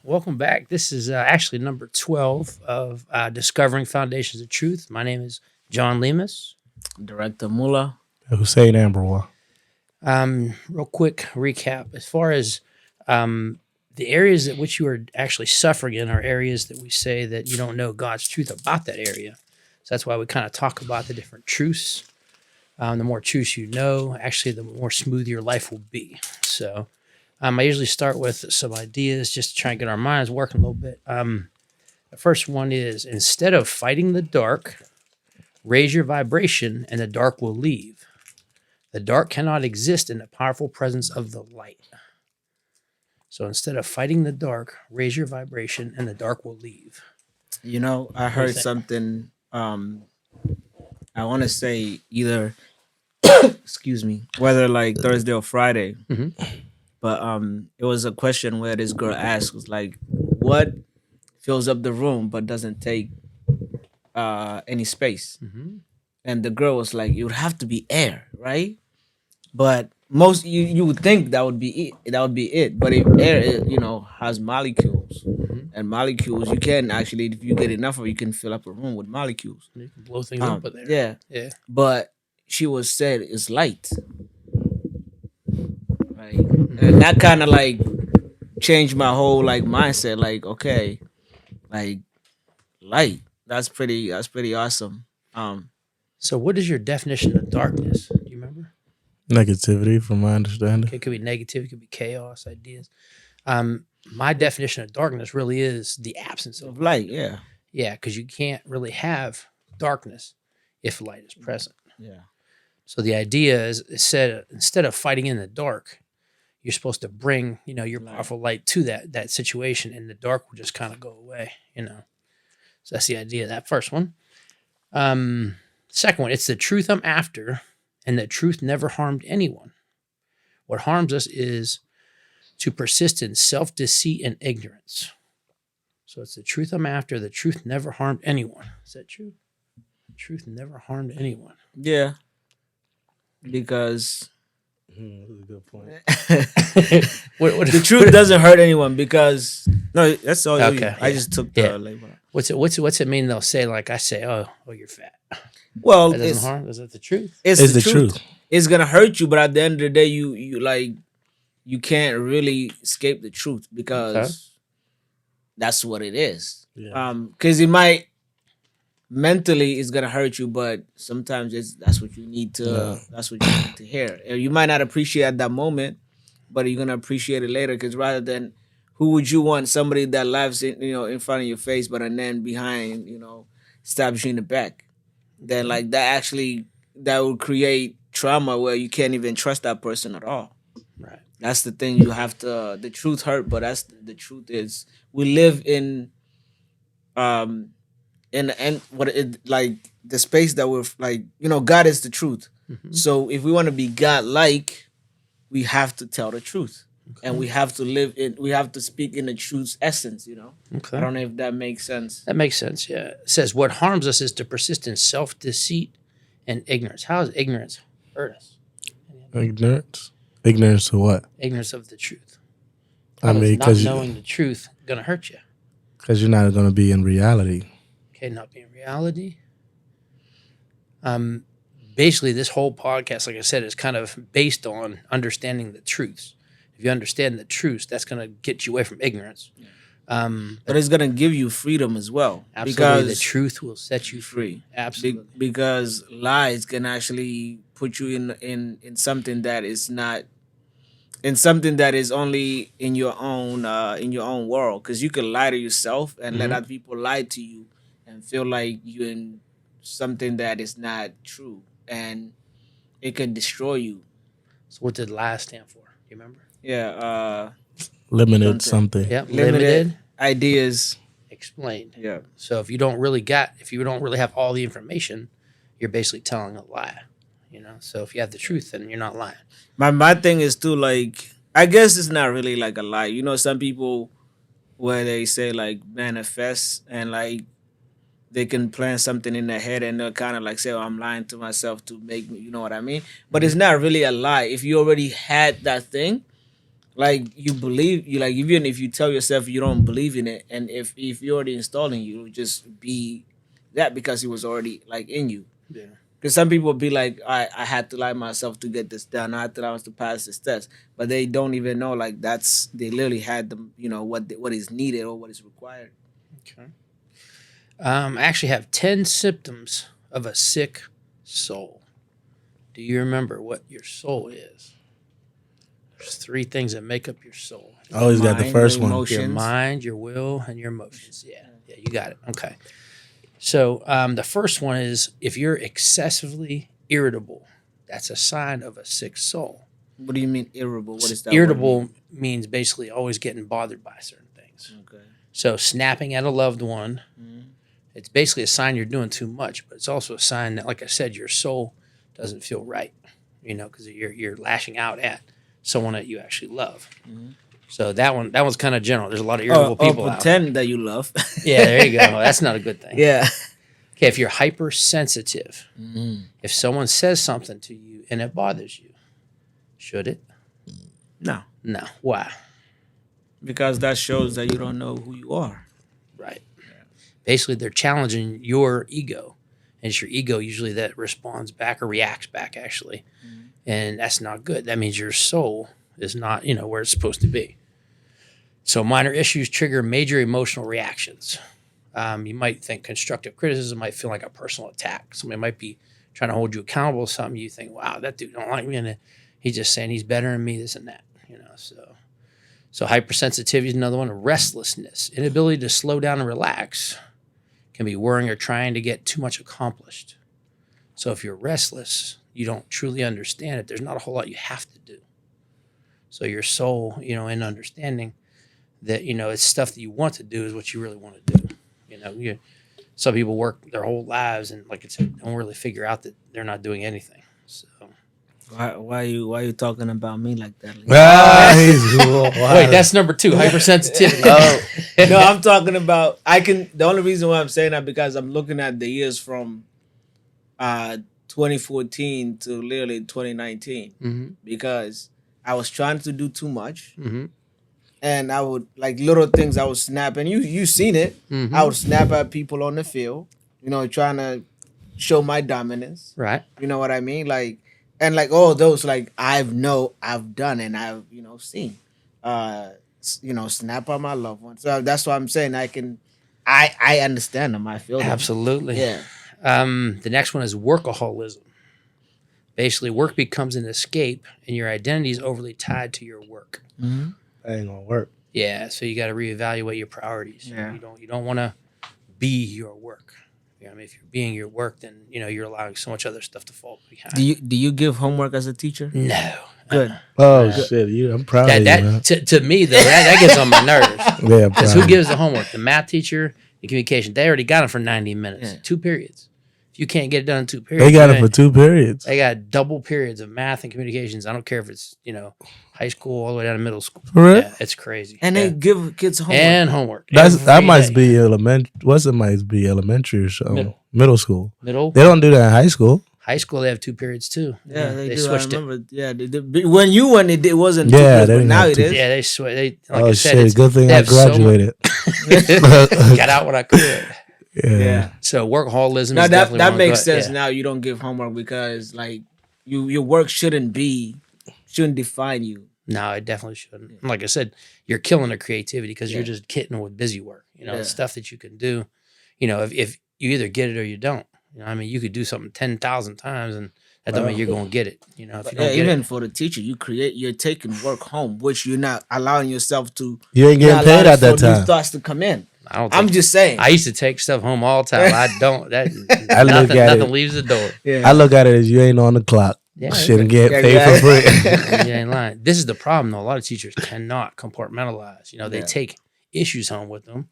welcome back. This is actually number 12 of Discovering Foundations of Truth. My name is John Lemus. Director Mula. Hussein Amberwa. Real quick recap. As far as the areas at which you are actually suffering in are areas that we say that you don't know God's truth about that area. So that's why we kind of talk about the different truths. The more truths you know, actually, the more smooth your life will be. So I usually start with some ideas just to try and get our minds working a little bit. The first one is instead of fighting the dark, raise your vibration and the dark will leave. The dark cannot exist in the powerful presence of the light. So instead of fighting the dark, raise your vibration and the dark will leave. You know, I heard something. I want to say either, excuse me, whether like Thursday or Friday. Mhm. But it was a question where this girl asked, was like, what fills up the room but doesn't take any space? Mm-hmm. And the girl was like, it would have to be air, right? But most you would think that would be it. That would be it. But if air, has molecules, Mm-hmm. and molecules, you can actually, if you get enough of it, you can fill up a room with molecules. You can blow things up with there. Yeah. Yeah. But she was said it's light, right? And that kind of like changed my whole like mindset. Like, okay, like light. That's pretty awesome. So what is your definition of darkness? Do you remember? Negativity, from my understanding. It could be negative, it could be chaos, ideas. My definition of darkness really is the absence of Of light, yeah. Yeah, because you can't really have darkness if light is present. Yeah. So the idea is instead of fighting in the dark, you're supposed to bring, your powerful light to that situation, and the dark will just kind of go away, So that's the idea of that first one. Second one, it's the truth I'm after, and the truth never harmed anyone. What harms us is to persist in self-deceit and ignorance. So it's the truth I'm after, the truth never harmed anyone. Is that true? The truth never harmed anyone. Yeah. Because That's a good point. the truth doesn't hurt anyone because no, that's all. Okay, I yeah. just took the Yeah. label. What's it mean? They'll say, like I say, oh, you're fat. Well, That doesn't harm. Is that the truth? It's It's the the truth. truth. It's gonna hurt you, but at the end of the day, you can't really escape the truth because Okay. that's what it is. Yeah. Because it might mentally it's gonna hurt you, but sometimes that's what you need to Yeah. that's what you need to hear. You might not appreciate at that moment, but you're gonna appreciate it later. Because rather than who would you want somebody that laughs in front of your face, but and then behind stabs you in the back? Then like that would create trauma where you can't even trust that person at all. Right. That's the thing. You have to. The truth hurt, but that's the truth is we live in what it like the space that we're like God is the truth. Mhm. So if we want to be God like, we have to tell the truth. Okay. And we have to we have to speak in the truth's essence, Okay. I don't know if that makes sense. That makes sense. Yeah. It says what harms us is to persist in self-deceit and ignorance. How does ignorance hurt us? Ignorance. Ignorance to what? Ignorance of the truth. I How does mean, not because knowing the truth gonna hurt you? you're not going to be in reality. Okay, not being reality. Basically, this whole podcast, like I said, is kind of based on understanding the truths. If you understand the truths, that's going to get you away from ignorance. But it's gonna give you freedom as well. Absolutely, Because the truth will set you free. Absolutely. Because lies can actually put you in something that is not in something that is only in your own world. Because you can lie to yourself and let Mhm. other people lie to you and feel like you're in something that is not true, and it can destroy you. So, what did lie stand for? Do you remember? Yeah. Limited Something. something. Yep. Limited Limited, ideas. explained. Yeah. So, if you don't really have all the information, you're basically telling a lie. So if you have the truth, then you're not lying. My thing is too, like, I guess it's not really like a lie. Some people where they say like manifest and like they can plan something in their head and they'll kind of like say, "Oh, I'm lying to myself to make me," you know what I mean? But it's not really a lie. If you already had that thing, Like you believe you like even if you tell yourself you don't believe in it, and if you already installed in you, it'll just be that because it was already like in you. Yeah. Because some people be like, I had to lie myself to get this done. I had to lie myself to pass this test, but they don't even know like they literally had them. You know what is needed or what is required. Okay. I actually have 10 symptoms of a sick soul. Do you remember what your soul is? There's 3 things that make up your soul. I always got the Mind, first your one. emotions. Your mind, your will, and your emotions. Yeah, you got it. Okay. So the first one is if you're excessively irritable, that's a sign of a sick soul. What do you mean irritable? What is that? Irritable means basically always getting bothered by certain things. Okay. So snapping at a loved one, Mhm. it's basically a sign you're doing too much, but it's also a sign that, like I said, your soul doesn't feel right, because you're lashing out at someone that you actually love. Mhm. So that one's kind of general. There's a lot of irritable people or out pretend that you love. there. Yeah, there you go. That's not a good thing. Yeah. Okay, if you're hypersensitive, Mm-hmm. if someone says something to you and it bothers you, should it? No, No. Why? because that shows that you don't know who you are. Right. Basically, they're challenging your ego. And it's your ego usually that responds back or reacts back, actually. Mm-hmm. And that's not good. That means your soul is not, where it's supposed to be. So minor issues trigger major emotional reactions. You might think constructive criticism might feel like a personal attack. Somebody might be trying to hold you accountable to something. You think, wow, that dude don't like me. And he's just saying he's better than me, this and that. So hypersensitivity is another one. Restlessness, inability to slow down and relax, can be worrying or trying to get too much accomplished. So if you're restless, you don't truly understand it. There's not a whole lot you have to do. So your soul, in understanding that, it's stuff that you want to do is what you really want to do. Some people work their whole lives and, like I said, don't really figure out that they're not doing anything. So Why you talking about me like that? He's cool. wait, that's number 2, hypersensitivity. No, I'm talking about the only reason why I'm saying that because I'm looking at the years from 2014 to literally 2019 Mm-hmm. because I was trying to do too much. Mm-hmm. And I would like little things I would snap, and you seen it. Mm-hmm. I would snap at people on the field, trying to show my dominance. Right. You know what I mean? Like, and like all those, like I've done and I've seen, snap at my loved ones. So that's why I'm saying I understand them. I feel them. Absolutely. Yeah. The next one is workaholism. Basically, work becomes an escape, and your identity is overly tied to your work. Mm-hmm. That ain't gonna work. Yeah, so you got to reevaluate your priorities. Yeah. You don't want to be your work. If you're being your work, then you're allowing so much other stuff to fall behind. Do you give homework as a teacher? No. Good. Oh shit! I'm proud of you, man. To me though, that gets on my nerves. Yeah, Because who gives the homework? The math teacher, the communication. They already got it for 90 minutes, Yeah. 2 periods. If you can't get it done in 2 periods, They got it for 2 periods. They got double periods of math and communications. I don't care if it's high school all the way down to middle school. For real? Yeah, it's crazy. And they give kids homework. and homework. That every might day. be elementary. It might be elementary or something. Middle school. Middle. They don't do that in high school. High school, they have 2 periods too. Yeah, they do. switched I remember. Yeah, they did. When you went, it wasn't. Yeah, two periods, they but didn't now have it two. is. Yeah, they switch. Like Oh I said, shit! Good thing they I have so much- graduated. Got out when I could. Yeah. So workaholism. Now is definitely that one, makes but, sense. yeah. Now you don't give homework because like your work shouldn't define you. No, it definitely shouldn't. Like I said, you're killing the creativity because you're Yeah. just kidding with busy work. Yeah. Stuff that you can do. If you either get it or you don't. You could do something 10,000 times and that doesn't mean you're going to get it. If you don't get Even it. for the teacher, you're taking work home, which you're not allowing yourself to. You ain't you're getting not paid allowing at that for new time. thoughts to come in. I don't I'm think- just saying. I used to take stuff home all the time. I don't. That I look nothing, at nothing it. leaves the door. Yeah. I look at it as you ain't on the clock. Yeah, Shouldn't get Yeah, paid yeah. for free. You ain't lying. This is the problem, though. A lot of teachers cannot compartmentalize. They Yeah. take issues home with them.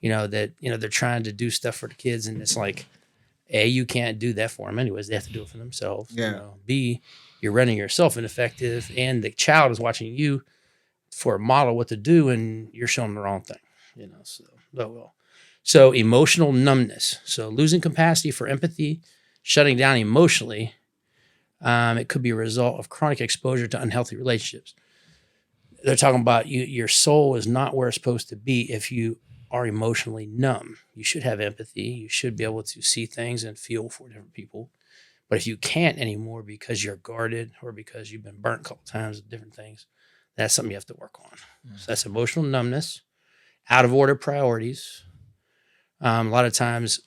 They're trying to do stuff for the kids, and it's like, A, you can't do that for them anyways. They have to do it for themselves. Yeah. B, you're running yourself ineffective, and the child is watching you for a model what to do, and you're showing them the wrong thing. So emotional numbness. So losing capacity for empathy, shutting down emotionally. It could be a result of chronic exposure to unhealthy relationships. they're talking about your soul is not where it's supposed to be if you are emotionally numb. You should have empathy. You should be able to see things and feel for different people. But if you can't anymore because you're guarded or because you've been burnt a couple times with different things, that's something you have to work on. So that's emotional numbness, out of order priorities. A lot of times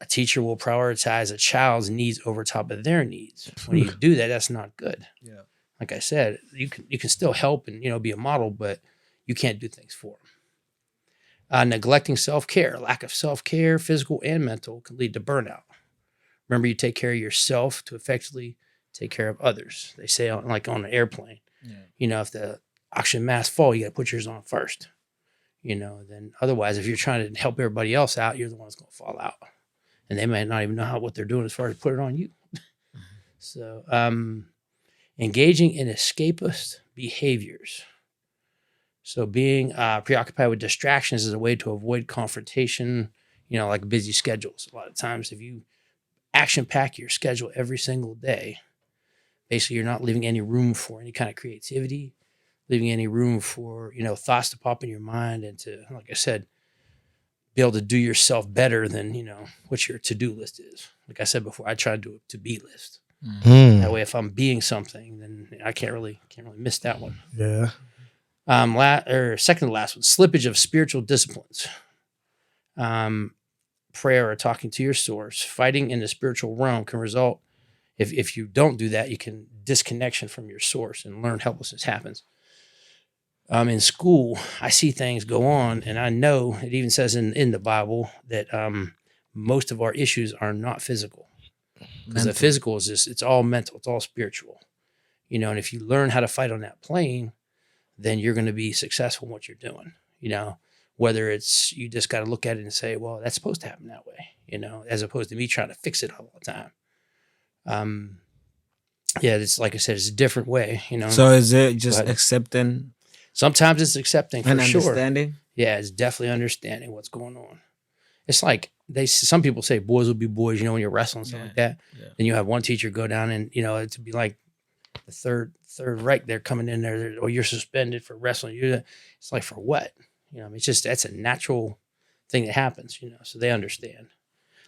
a teacher will prioritize a child's needs over top of their needs. When you do that, that's not good. Yeah. Like I said, you can still help and be a model, but you can't do things for them. Neglecting self-care, lack of self-care, physical and mental, can lead to burnout. Remember, you take care of yourself to effectively take care of others. They say on an airplane, if the oxygen mask fall, you got to put yours on first. Then otherwise, if you're trying to help everybody else out, you're the one that's going to fall out. And they might not even know what they're doing as far as put it on you. So, engaging in escapist behaviors. So being preoccupied with distractions is a way to avoid confrontation, like busy schedules. A lot of times if you action pack your schedule every single day, basically you're not leaving any room for any kind of creativity, leaving any room for, thoughts to pop in your mind and to, like I said, be able to do yourself better than, what your to-do list is. Like I said before, I try to do a to-be list. That way, if I'm being something, then I can't really miss that one. Yeah. Second to last one, slippage of spiritual disciplines. Prayer or talking to your source, fighting in the spiritual realm can result, if you don't do that, you can disconnection from your source and learn helplessness happens. In school, I see things go on, and I know it even says in the Bible that most of our issues are not physical. Because the physical is just, it's all mental, it's all spiritual. And if you learn how to fight on that plane, then you're going to be successful in what you're doing. Whether it's, you just got to look at it and say, well, that's supposed to happen that way, as opposed to me trying to fix it all the time. It's like I said, it's a different way, So is it just accepting? Sometimes it's accepting for and sure. Understanding? Yeah, it's definitely understanding what's going on. It's like some people say boys will be boys, when you're wrestling, something like that. Yeah. Then you have one teacher go down and, it'd be like the third right, they're coming in there, or you're suspended for wrestling. It's like, for what? It's just, that's a natural thing that happens, so they understand.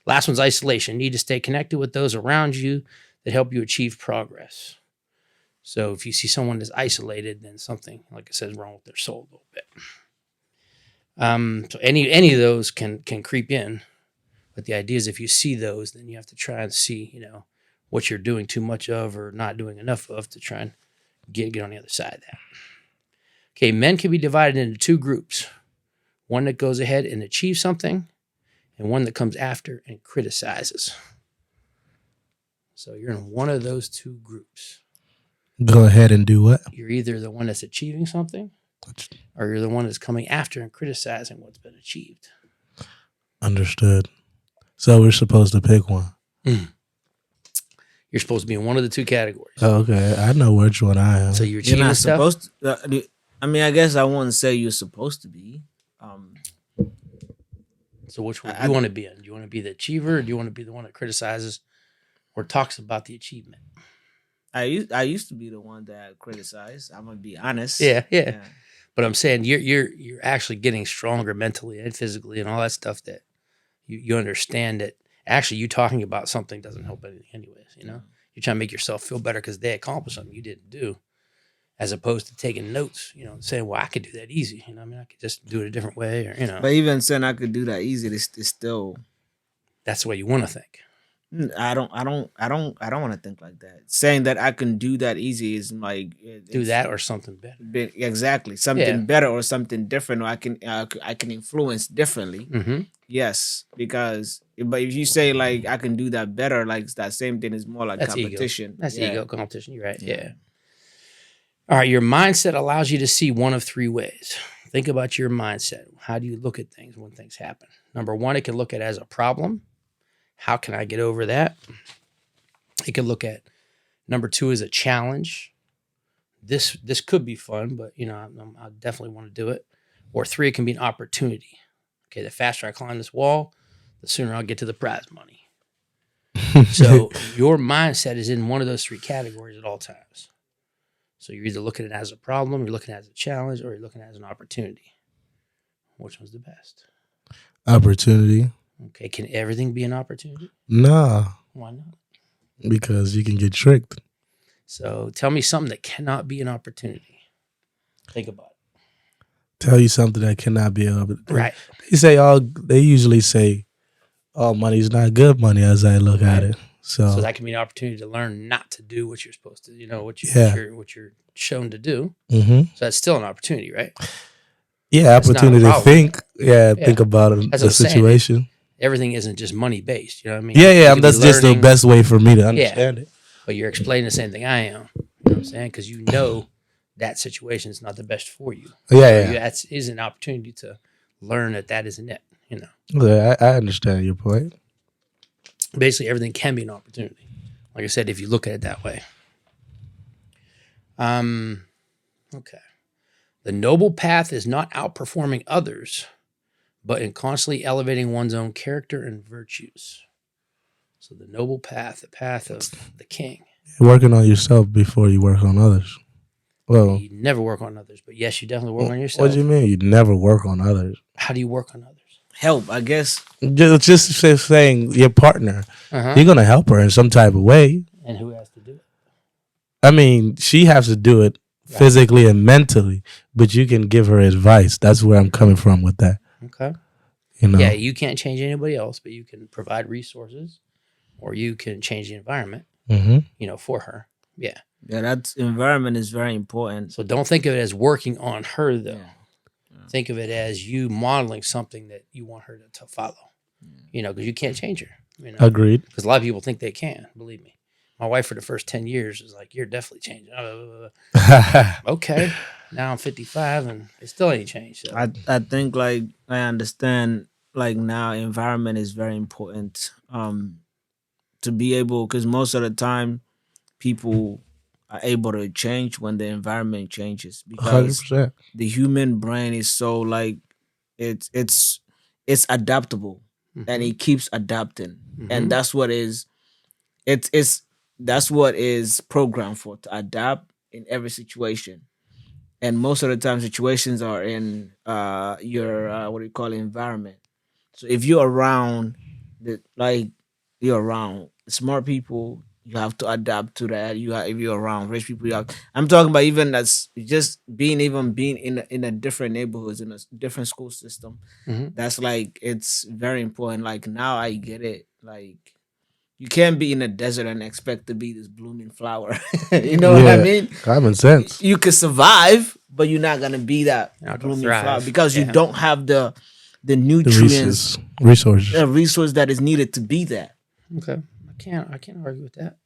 Last one's isolation. Need to stay connected with those around you that help you achieve progress. So if you see someone that's isolated, then something, like I said, is wrong with their soul a little bit. So any of those can creep in, but the idea is if you see those, then you have to try and see, what you're doing too much of or not doing enough of to try and get on the other side of that. Okay, men can be divided into two groups. One that goes ahead and achieves something, and one that comes after and criticizes. So you're in one of those two groups. Go ahead and do what? You're either the one that's achieving something, or you're the one that's coming after and criticizing what's been achieved. Understood. So we're supposed to pick one. You're supposed to be in one of the two categories. Oh, okay, I know which one I am. So you're not supposed to. I guess I wouldn't say you're supposed to be. So which one do you want to be in? Do you want to be the achiever, or do you want to be the one that criticizes or talks about the achievement? I used to be the one that criticized. I'm gonna be honest. Yeah. But I'm saying you're actually getting stronger mentally and physically and all that stuff that you understand that actually you talking about something doesn't help anything anyways. You're trying to make yourself feel better because they accomplished something you didn't do, as opposed to taking notes. Saying, well, I could do that easy. I could just do it a different way, or But even saying I could do that easy, it's still. That's the way you want to think. I don't want to think like that. Saying that I can do that easy is like do that or something better. Exactly, something better or something different. Or I can influence differently. Mm-hmm. Yes, but if you say like I can do that better, like that same thing is more like that's competition. Ego. That's ego competition. You're right. Yeah. All right. Your mindset allows you to see one of three ways. Think about your mindset. How do you look at things when things happen? Number one, it can look at it as a problem. How can I get over that? It can look at number two as a challenge. This could be fun, but I definitely want to do it. Or three, it can be an opportunity. Okay, the faster I climb this wall, the sooner I'll get to the prize money. So your mindset is in one of those three categories at all times. So you're either looking at it as a problem, you're looking at it as a challenge, or you're looking at it as an opportunity. Which one's the best? Opportunity. Okay, can everything be an opportunity? Nah, Why not? because you can get tricked. So tell me something that cannot be an opportunity. Think about it. Tell you something that cannot be a Right. They usually say, "Oh, money's not good money," as I look at Right. it. So that can be an opportunity to learn not to do what you're supposed to, what Yeah. what you're shown to do. hmm So that's still an opportunity, right? yeah, That's not a opportunity to problem. think. Yeah, think about That's the what I'm saying. situation. Everything isn't just money based. You know what I mean? Yeah, You yeah, could be that's just the learning, best way for me to understand it. but you're explaining the same thing I am. You know what I'm saying? Because you know that situation is not the best for you. Yeah, That is an opportunity to learn that isn't it. yeah. I understand your point. Basically, everything can be an opportunity. Like I said, if you look at it that way. Okay. The noble path is not outperforming others, but in constantly elevating one's own character and virtues. So the noble path, the path of the king. Working on yourself before you work on others. Well, You never work on others, but yes, you definitely work on yourself. what do you mean? You never work on others? How do you work on others? Help, I guess. Just saying, your partner, you're gonna help her in some type of way. And who has to do it? I mean, she has to do it physically and mentally, but you can give her advice. That's where I'm coming from with that. Okay. You know? Yeah, you can't change anybody else, but you can provide resources, or you can change the environment. For her. Yeah. Yeah, that environment is very important. So don't think of it as working on her, though. Yeah. Think of it as you modeling something that you want her to follow. Because you can't change her. Agreed. Because a lot of people think they can. Believe me, my wife for the first 10 years was like, "You're definitely changing." Okay, now I'm 55 and it still ain't changed. So. I think like I understand like now environment is very important. To be able, because most of the time people are able to change when the environment changes, because 100%. the human brain is so like it's adaptable, and it keeps adapting, and that's what that's what is programmed for, to adapt in every situation. And most of the time situations are in your what do you call it, environment. So if you're around you're around smart people, you have to adapt to that. If you're around rich people, I'm talking about even that's just being in a different neighborhoods, in a different school system. That's like, it's very important. Like now I get it. Like you can't be in a desert and expect to be this blooming flower. You know what I mean? Common sense. You could survive, but you're not gonna be that Not gonna blooming thrive. flower, because you Yeah. don't have the The nutrients, resources. resource that is needed to be that. Okay, I can't argue with that.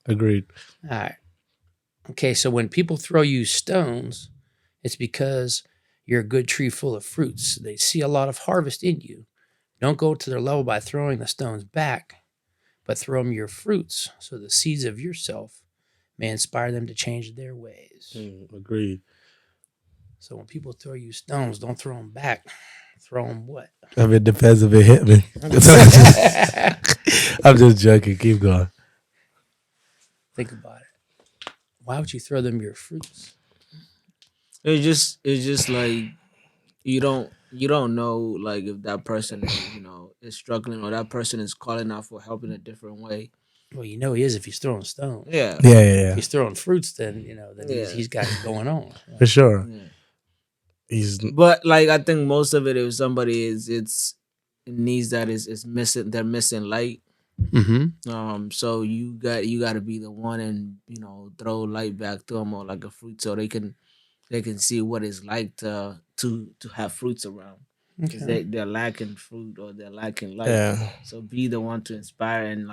Agreed. All right. Okay, so when people throw you stones, it's because you're a good tree full of fruits. They see a lot of harvest in you. Don't go to their level by throwing the stones back, but throw them your fruits, so the seeds of yourself may inspire them to change their ways. Agreed. So when people throw you stones, don't throw them back. Throw them what? It depends if it hit me. I'm just joking. Keep going. Think about it. Why would you throw them your fruits? It's just like you don't know, like, if that person is, is struggling, or that person is calling out for help in a different way. Well, he is if he's throwing stones. Yeah. If he's throwing fruits, then he's got it going on. For sure. Yeah. But like, I think most of it, if somebody it needs that is missing, they're missing light. So you got to be the one, and throw light back to them, or like a fruit, so they can see what it's like to have fruits around, because they're lacking fruit, or they're lacking light. Yeah. So be the one to inspire, and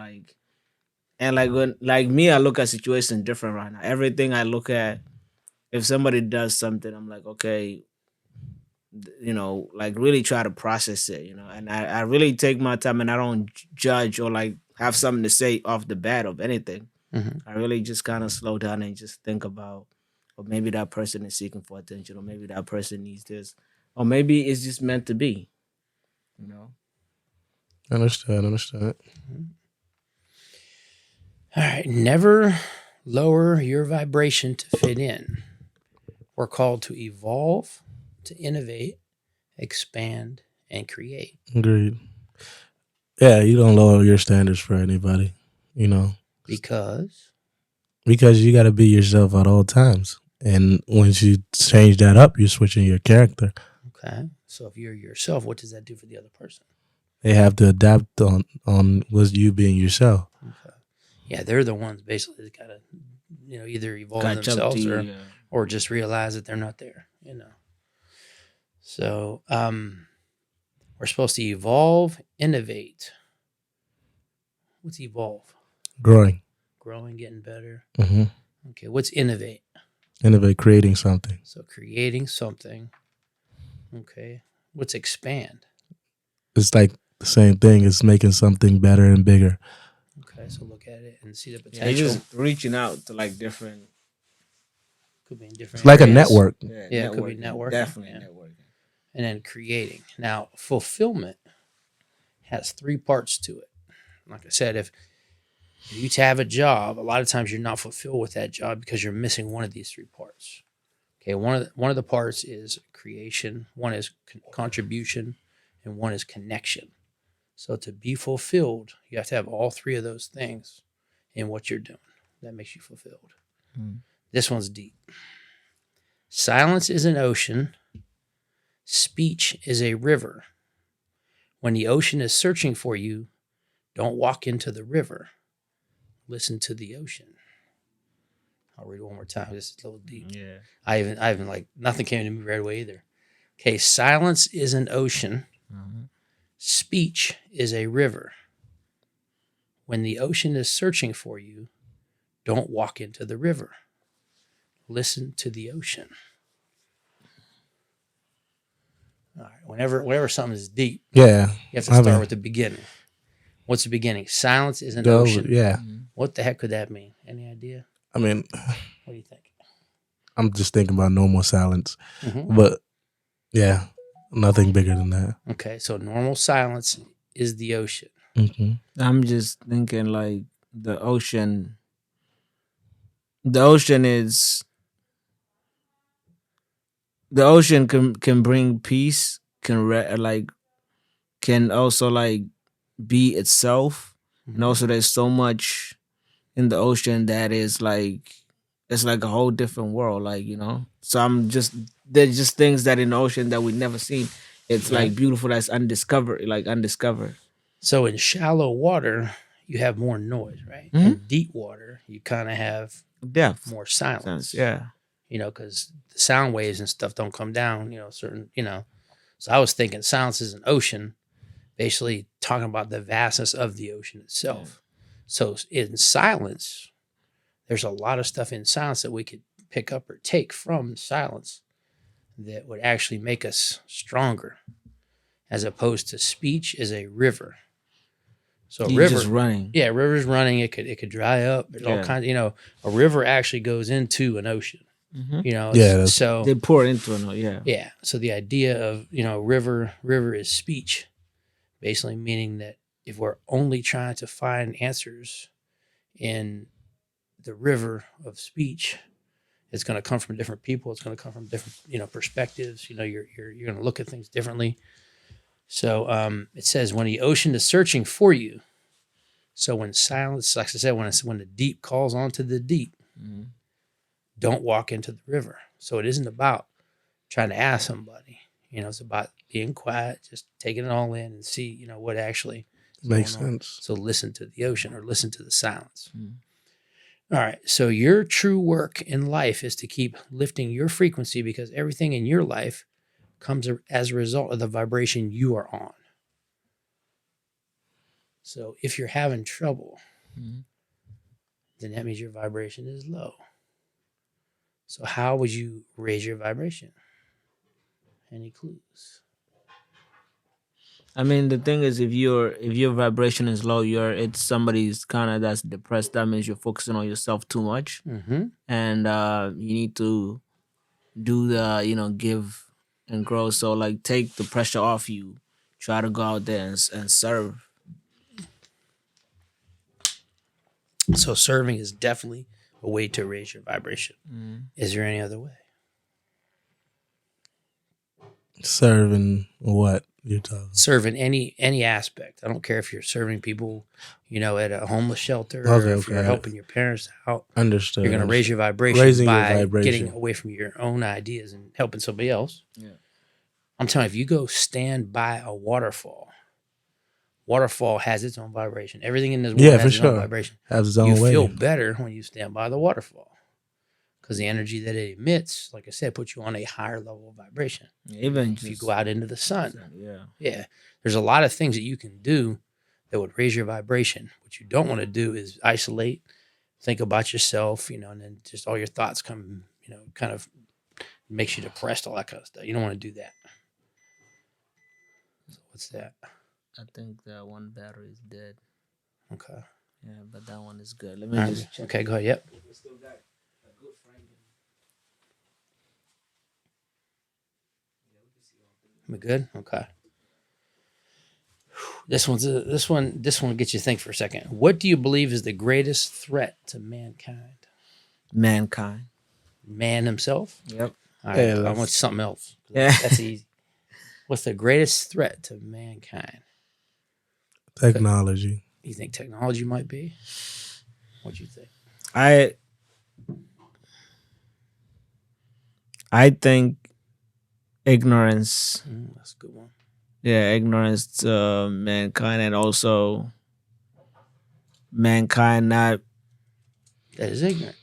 when, like me, I look at situations different right now. Everything I look at, if somebody does something, I'm like, okay, like really try to process it, and I really take my time, and I don't judge or like have something to say off the bat of anything. I really just kind of slow down and just think about, or maybe that person is seeking for attention, or maybe that person needs this, or maybe it's just meant to be, Understand. All right. Never lower your vibration to fit in. We're called to evolve, to innovate, expand, and create. Agreed. Yeah, you don't lower your standards for anybody, you know, Because, because you got to be yourself at all times. And once you change that up, you're switching your character. okay, so if you're yourself, what does that do for the other person? They have to adapt on was you being yourself. Okay. Yeah, they're the ones basically that gotta, either evolve Catch up to themselves you, or yeah. or just realize that they're not there. So we're supposed to evolve, innovate. What's evolve? Growing. Growing, getting better. Mm-hmm. Okay, what's innovate? Innovate, creating something. So creating something. Okay, what's expand? It's like the same thing. It's making something better and bigger. Okay, so look at it and see the Yeah, potential. you're just reaching out to like different. Could be in different. It's like a areas. network. Yeah, it could be networking, Definitely yeah. networking. And then creating. Now, fulfillment has 3 parts to it. Like I said, if you have a job, a lot of times you're not fulfilled with that job because you're missing one of these 3 parts. Okay, one of the parts is creation, one is contribution, and one is connection. So to be fulfilled, you have to have all 3 of those things in what you're doing. That makes you fulfilled. This one's deep. Silence is an ocean. Speech is a river. When the ocean is searching for you, don't walk into the river. Listen to the ocean. I'll read it one more time. This is a little deep. Yeah. I even like nothing came to me right away either. Okay, silence is an ocean. Speech is a river. When the ocean is searching for you, don't walk into the river. Listen to the ocean. All right. Whenever something is deep, Yeah. you have to start with the beginning. What's the beginning? Silence is an ocean. Yeah. What the heck could that mean? Any idea? I mean, What do you think? I'm just thinking about normal silence. Mhm. But yeah, nothing bigger than that. Okay, so normal silence is the ocean. Mm-hmm. I'm just thinking like the ocean. The ocean is. The ocean can bring peace. Can also like be itself, and also there's so much in the ocean that is like it's like a whole different world, like So there's just things that in the ocean that we never seen. It's Right. like beautiful that's undiscovered. So in shallow water, you have more noise, right? Mhm. In deep water, you kind of have Depth. more silence. Yeah. Because the sound waves and stuff don't come down, So I was thinking silence is an ocean, basically talking about the vastness of the ocean itself. So in silence, there's a lot of stuff in silence that we could pick up or take from silence that would actually make us stronger, as opposed to speech is a river. So a You're river, just running. yeah, river's running. It could dry up. There's all Yeah. kinds. A river actually goes into an ocean. Mhm. Yeah, So They pour into it. Yeah. yeah. So the idea of, river is speech, basically meaning that if we're only trying to find answers in the river of speech, it's going to come from different people. It's going to come from different, perspectives. You're going to look at things differently. So it says when the ocean is searching for you. So when silence, like I said, when the deep calls onto the deep, don't walk into the river. So it isn't about trying to ask somebody. It's about being quiet, just taking it all in and see, what actually is Makes going on. sense. So listen to the ocean or listen to the silence. All right. So your true work in life is to keep lifting your frequency, because everything in your life comes as a result of the vibration you are on. So if you're having trouble, then that means your vibration is low. So how would you raise your vibration? Any clues? I mean, the thing is, if your vibration is low, it's somebody's kind of that's depressed. That means you're focusing on yourself too much, and you need to do the give and grow. So like, take the pressure off you. Try to go out there and serve. So serving is definitely a way to raise your vibration. Mm. Is there any other way? Serving what you're talking. Serving any aspect. I don't care if you're serving people, at a homeless shelter, Okay, or if you're okay. helping your parents out. Understood. You're going to raise your vibration Raising your by vibration. getting away from your own ideas and helping somebody else. Yeah. I'm telling you, if you go stand by a waterfall has its own vibration. Everything in this world Yeah, has for its own sure. vibration. Has its own You way. feel better when you stand by the waterfall because the energy that it emits, like I said, puts you on a higher level of vibration. Even If you go out into the sun, yeah. there's a lot of things that you can do that would raise your vibration. What you don't want to do is isolate, think about yourself, and then just all your thoughts come, kind of makes you depressed, all that kind of stuff. You don't want to do that. So what's that? I think that one battery is dead. Okay. Yeah, but that one is good. Let All me right. just check. Okay, go ahead. Yep. We still got a good frame. We good? Okay. This one gets you to think for a second. What do you believe is the greatest threat to mankind? Mankind. Man himself? Yep. All right. I want something else. Yeah. That's easy. What's the greatest threat to mankind? Technology. You think technology might be? What do you think? I think ignorance. That's a good one. Yeah, ignorance to mankind, and also mankind not. That is ignorant.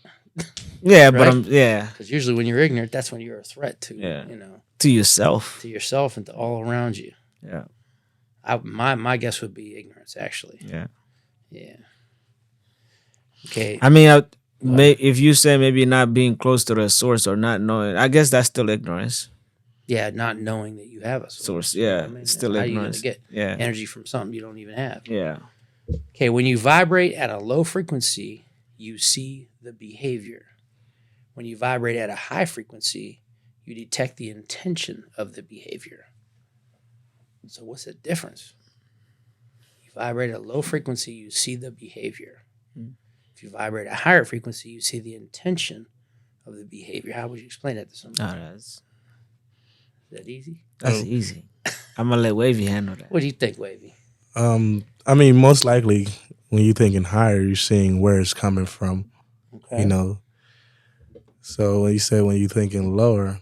Yeah, but Right? yeah, Because usually when you're ignorant, that's when you're a threat to, Yeah. to to yourself. yourself and to all around you. Yeah, My guess would be ignorance, actually. yeah. Yeah. Okay. I mean, if you say maybe not being close to the source or not knowing, I guess that's still ignorance. Yeah, not knowing that you have a Source, you know yeah, what I mean? it's still How ignorance. Are you gonna get Yeah, energy from something you don't even have? yeah. Okay, when you vibrate at a low frequency, you see the behavior. When you vibrate at a high frequency, you detect the intention of the behavior. So what's the difference? You vibrate at a low frequency, you see the behavior. If you vibrate at a higher frequency, you see the intention of the behavior. How would you explain that to somebody? That's Is that easy? easy. I'm gonna let Wavy handle that. What do you think, Wavy? I mean, most likely when you're thinking higher, you're seeing where it's coming from. Okay. So when you're thinking lower,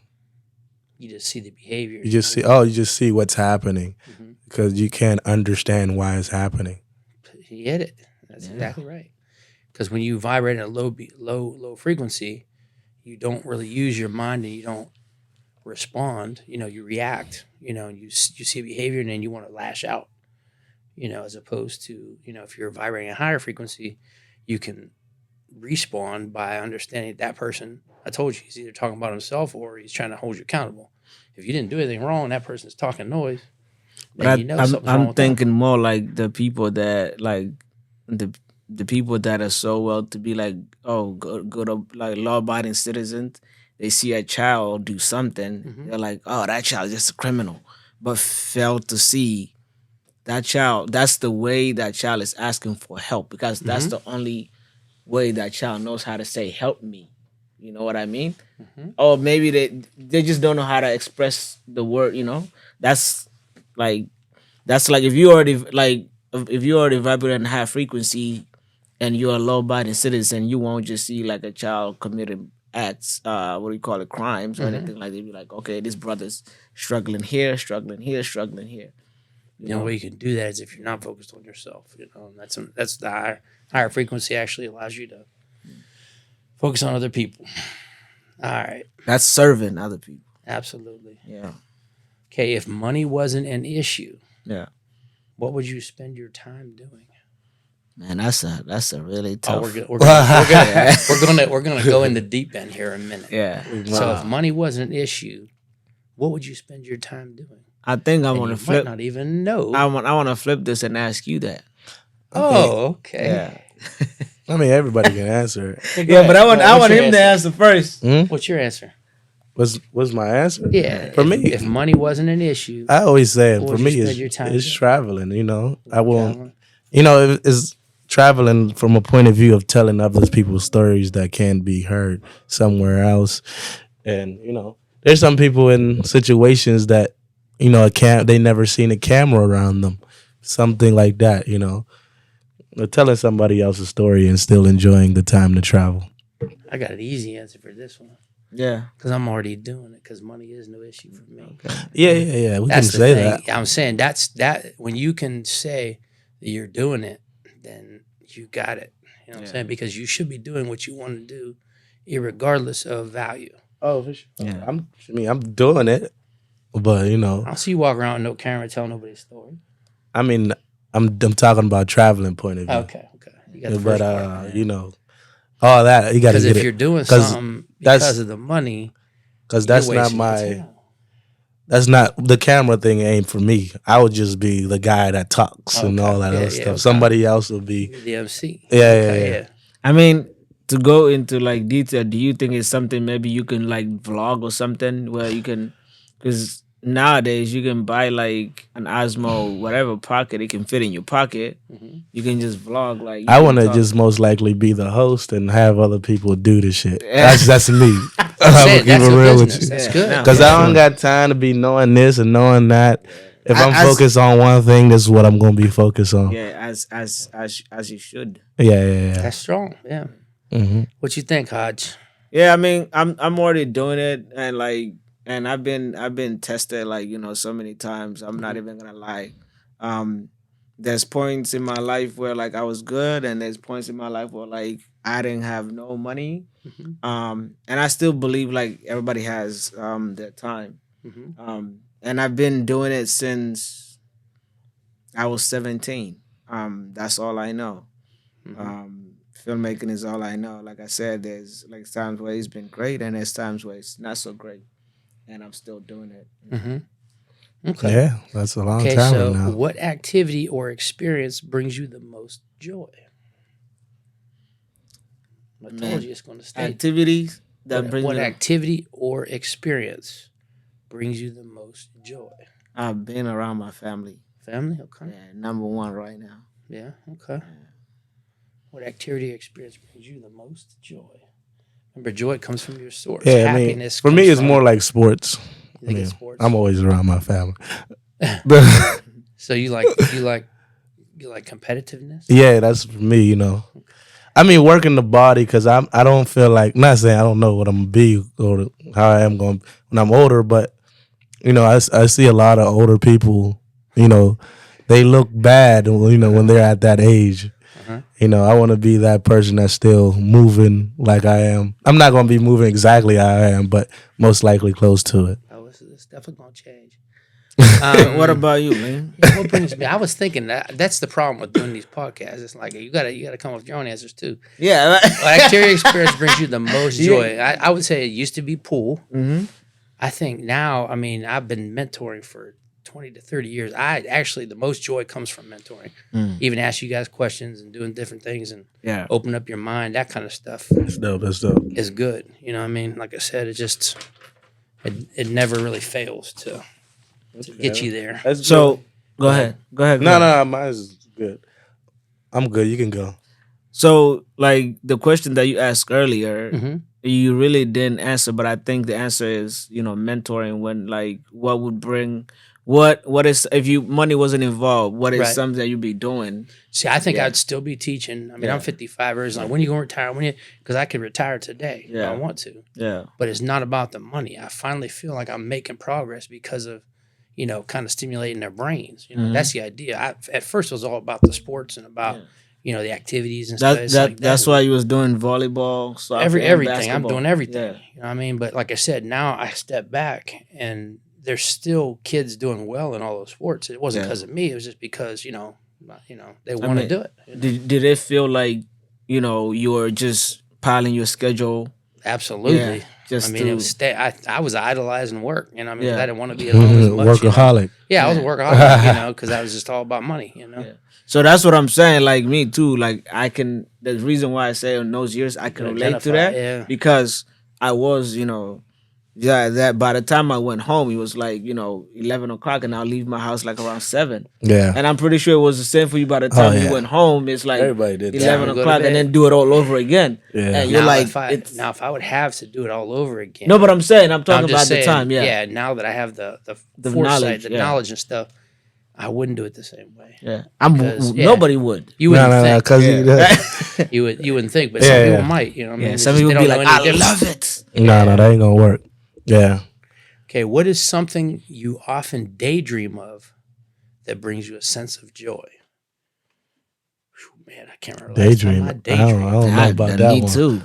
You just see the behavior. you just see what's happening Mhm. because you can't understand why it's happening. You hit it. That's exactly right. Because when you vibrate at a low frequency, you don't really use your mind and you don't respond. You react. And you see behavior and then you want to lash out. As opposed to if you're vibrating at a higher frequency, you can respawn by understanding that person. I told you he's either talking about himself or he's trying to hold you accountable. If you didn't do anything wrong, that person's talking noise. Then But something's wrong I'm with them. thinking more like the people that like the people that are so well to be like good like law abiding citizens. They see a child do something, they're like, oh, that child is just a criminal, but fail to see that child. That's the way that child is asking for help because that's the only way that child knows how to say help me. You know what I mean? Or maybe they just don't know how to express the word. That's like if you already vibrate in high frequency and you're a law-abiding citizen, you won't just see like a child committing acts, crimes or anything like that. You'd be like, okay, this brother's struggling here, struggling here, struggling here. The only way you can do that is if you're not focused on yourself. And that's the higher frequency actually allows you to focus on other people. All right. That's serving other people. Absolutely. Yeah. Okay, if money wasn't an issue, Yeah. what would you spend your time doing? Man, that's a really tough. We're gonna go in the deep end here in a minute. Yeah. So if money wasn't an issue, what would you spend your time doing? I think I And want you to flip. might not even know. I want to flip this and ask you that. Oh, okay. Yeah. I mean, everybody can answer. Hey, go Yeah, ahead. but I want What's your him to answer first. What's your answer? What's my answer? Yeah. For me, if money wasn't an issue, I always say it. What For would me, you spend your time it's doing? traveling. I won't. traveling? It's traveling from a point of view of telling other people's stories that can be heard somewhere else. And there's some people in situations that they never seen a camera around them, something like that. Or telling somebody else's story and still enjoying the time to travel. I got an easy answer for this one. Yeah. Because I'm already doing it. Because money is no issue for me. Okay. Yeah. We That's can the say thing. that. I'm saying that when you can say that you're doing it, then you got it. You know what I'm saying? Because you should be doing what you want to do, irregardless of value. Oh, for sure. Yeah. I'm doing it, but I don't see you walk around with no camera telling nobody's story. I mean, I'm talking about traveling point of view. Okay. You got the first part. All that you got to Because get if you're doing something because of the money, because that's you're not wasting your my. time. That's not the camera thing. Ain't for me. I would just be the guy that talks and all that other stuff. Okay. Somebody else would be You're the MC. Yeah. I mean, to go into like detail, do you think it's something maybe you can like vlog or something where you can, because nowadays you can buy like an Osmo whatever pocket, it can fit in your pocket. Mm-hmm. You can just vlog like. I want to just most likely be the host and have other people do the shit. Yeah. That's me. I'm I'm saying, gonna keep that's it your real with business. you. That's Yeah, good. no. Because I don't got time to be knowing this and knowing that. If I'm focused on one thing, this is what I'm gonna be focused on. Yeah, as you should. Yeah. That's strong. Yeah. Mm-hmm. What you think, Hodge? Yeah, I mean, I'm already doing it, and I've been tested like so many times. I'm not even gonna lie. There's points in my life where like I was good, and there's points in my life where like I didn't have no money. Mm-hmm. And I still believe like everybody has their time. Mm-hmm. And I've been doing it since I was 17. That's all I know. Filmmaking is all I know. Like I said, there's like times where it's been great, and there's times where it's not so great, and I'm still doing it. Mm-hmm. Okay. Yeah, that's a long Okay, time so now. what activity or experience brings you the most joy? I told you it's going to stay. Activities that bring what me. activity or experience brings you the most joy? I've been around my family. Family? Okay. Yeah, number one right now. Yeah, okay. What activity or experience brings you the most joy? Remember, joy comes from your source. Yeah, I mean, Happiness for me, comes it's from- more like sports. You think it's sports? I'm always around my family. So you like competitiveness? Yeah, that's for me. I mean, working the body because I don't feel like, not saying I don't know what I'm gonna be or how I am going when I'm older, but I see a lot of older people. They look bad. When they're at that age. I want to be that person that's still moving like I am. I'm not gonna be moving exactly how I am, but most likely close to it. Oh, it's definitely gonna change. What about you, man? What brings me? I was thinking that's the problem with doing these podcasts. It's like you gotta come up with your own answers too. Yeah. What activity experience brings you the most joy? I would say it used to be pool. Mm-hmm. I think now, I mean, I've been mentoring for 20 to 30 years. The most joy comes from mentoring. Even ask you guys questions and doing different things and open up your mind, that kind of stuff. That's dope. Is good. You know what I mean? Like I said, it never really fails to get you there. So go ahead. No, mine's good. I'm good. You can go. So like the question that you asked earlier, Mm-hmm. you really didn't answer, but I think the answer is, mentoring. When like what would bring what is if you money wasn't involved, what is something that you'd be doing? See, I think I'd still be teaching. I mean, I'm 55 years old. When are you going to retire? Because I could retire today if I want to. Yeah. But it's not about the money. I finally feel like I'm making progress because of, kind of stimulating their brains. That's the idea. At first, it was all about the sports and about, the activities and stuff. That's why you was doing volleyball, soccer, everything. basketball. I'm doing everything. Yeah. You know what I mean? But like I said, now I step back and there's still kids doing well in all those sports. It wasn't because of me. It was just because, they want to do it. Did it feel like, you were just piling your schedule? Absolutely. Yeah, just it was I was idolizing work. I didn't want to be at home as much. Workaholic. Yeah, I was a workaholic, because I was just all about money, Yeah. So that's what I'm saying. Like me too. Like the reason why I say in those years I can relate to that Yeah. because I was, Yeah, that by the time I went home, it was like 11 o'clock, and I'll leave my house like around 7. Yeah. And I'm pretty sure it was the same for you. By the Oh time you yeah. went home, it's like Everybody did that. 11 Time to go to o'clock, and then bed. do it all over again. Yeah. And you're Now, like, if I it's now if I would have to do it all over again, no, but I'm saying I'm no, talking I'm about just saying, the time. Yeah, Now that I have the The foresight, knowledge, the yeah. knowledge and stuff, I wouldn't do it the same way. yeah. Because, yeah. Nobody would. You No, wouldn't no, no, think. because Yeah. You wouldn't think, but Yeah, some yeah. people might. You know what I mean? Yeah, It's some just people they be don't like, know I any difference. love it. no, that ain't gonna work. Yeah. Okay, what is something you often daydream of that brings you a sense of joy? Whew, man, I can't remember. Last time Daydream. I I don't daydreamed. know about that me one. too.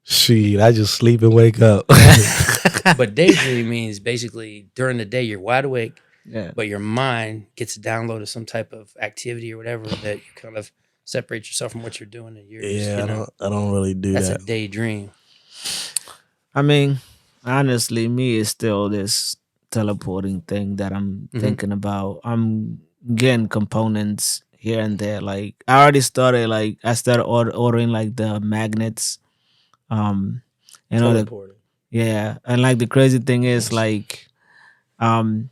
Shit, I just sleep and wake up. But daydream means basically during the day you're wide awake, Yeah. but your mind gets downloaded some type of activity or whatever that you kind of separate yourself from what you're doing, and you're just, Yeah, I don't really do that's that. a daydream. I mean, honestly, me is still this teleporting thing that I'm Mhm. thinking about. I'm getting components here and there. Like I already started. Like I started ordering like the magnets. Um, Teleporting. yeah, and like the crazy thing is like, um,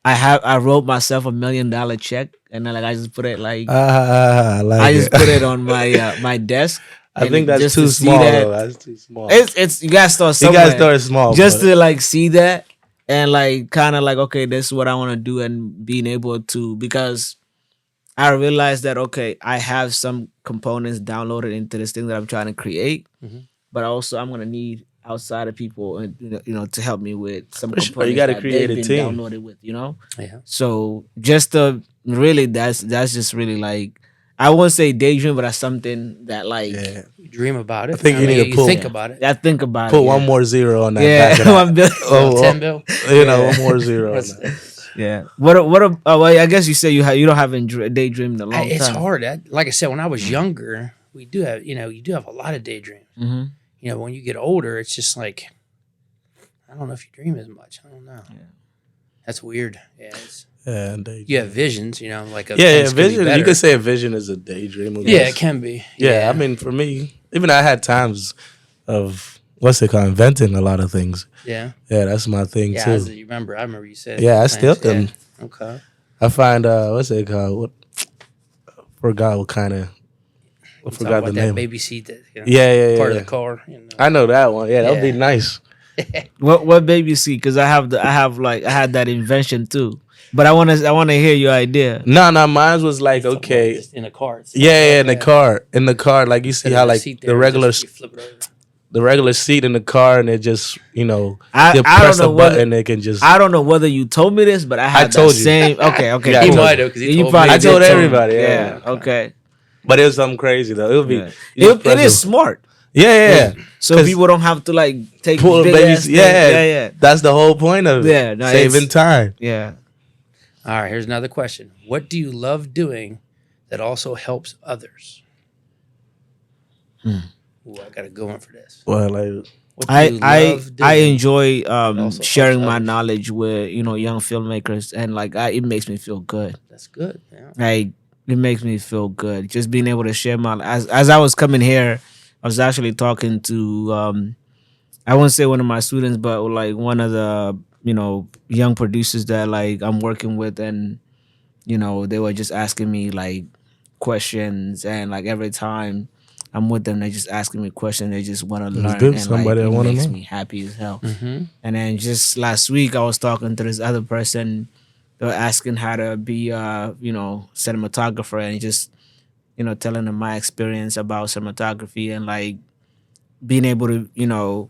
I wrote myself $1 million check, and then like I just put it like I like I it. just put it on my my desk. I and think that's just too to see small that- though. That's too small. It's you gotta start You somewhere. guys start small. Just but- to like see that and like kind of like, okay, this is what I want to do, and being able to, because I realized that okay, I have some components downloaded into this thing that I'm trying to create, Mhm. but also I'm gonna need outside of people and to help me with some For sure, components you gotta that create they've a been team. downloaded with, Yeah. So just to really, that's just really like, I won't say daydream, but that's something that like yeah. You dream about it. I think you need to pull- think about it. I think about. Put it, one yeah. more zero on that. Yeah, back of that. 1 billion. Oh, 10 bill. one more zero on What's that. that? Yeah. Well, I guess you say you don't have daydreamed in a long It's time. hard. Like I said, when I was younger, we do have, you do have a lot of daydreams. Mm-hmm. When you get older, it's just like, I don't know if you dream as much. I don't know. Yeah. That's weird. Yeah. Yeah, and daydream. You have visions, like of Yeah, things could be vision. You better. could say a vision is a daydream. I Yeah, guess. it can be. Yeah, I mean, for me, even I had times of what's it called, inventing a lot of things. Yeah. Yeah, that's my thing Yeah. too. You remember? I remember you said. Yeah, I still things. can. Yeah. Okay. I find what's it called? What? Forgot what kind of. I Talk forgot about the that name. baby seat that Yeah, part yeah. of the car. I know that one. Yeah, that would be Yeah. nice. What baby see? Because I had that invention too. But I want to hear your idea. No, mine was like okay. Just in a car. It's Yeah, in the car, like you see Instead how of like seat the there, regular you flip it over. the regular seat in the car, and it just I you don't press a know whether- button, it can just. I don't know whether you told me this, but I had told that you. same. Okay, Yeah, I He told might you. have because he You told probably me. I told did tell me. everybody, yeah. Yeah. Okay. But it was something crazy though. It would be. Yeah. you just It press is a- smart, Yeah. so 'Cause people don't have to like take Pull big babies. ass Yeah, things. Yeah. That's the whole point of it. Yeah, no, saving it's- time. Yeah. All right, here's another question. What do you love doing that also helps others? Ooh, I got to go in for this. Well, like What do you I love doing? enjoy also sharing helps my others. knowledge with young filmmakers, and like it makes me feel good. That's good. Yeah. Like it makes me feel good just being able to share my as I was coming here, I was actually talking to I won't say one of my students, but like one of the young producers that like I'm working with, and they were just asking me like questions, and like every time I'm with them, they just asking me questions. They just want to learn, good. and Somebody like, that it wanna makes know. me happy as hell. Mm-hmm. And then just last week, I was talking to this other person. They were asking how to be, cinematographer, and just, telling them my experience about cinematography, and like being able to,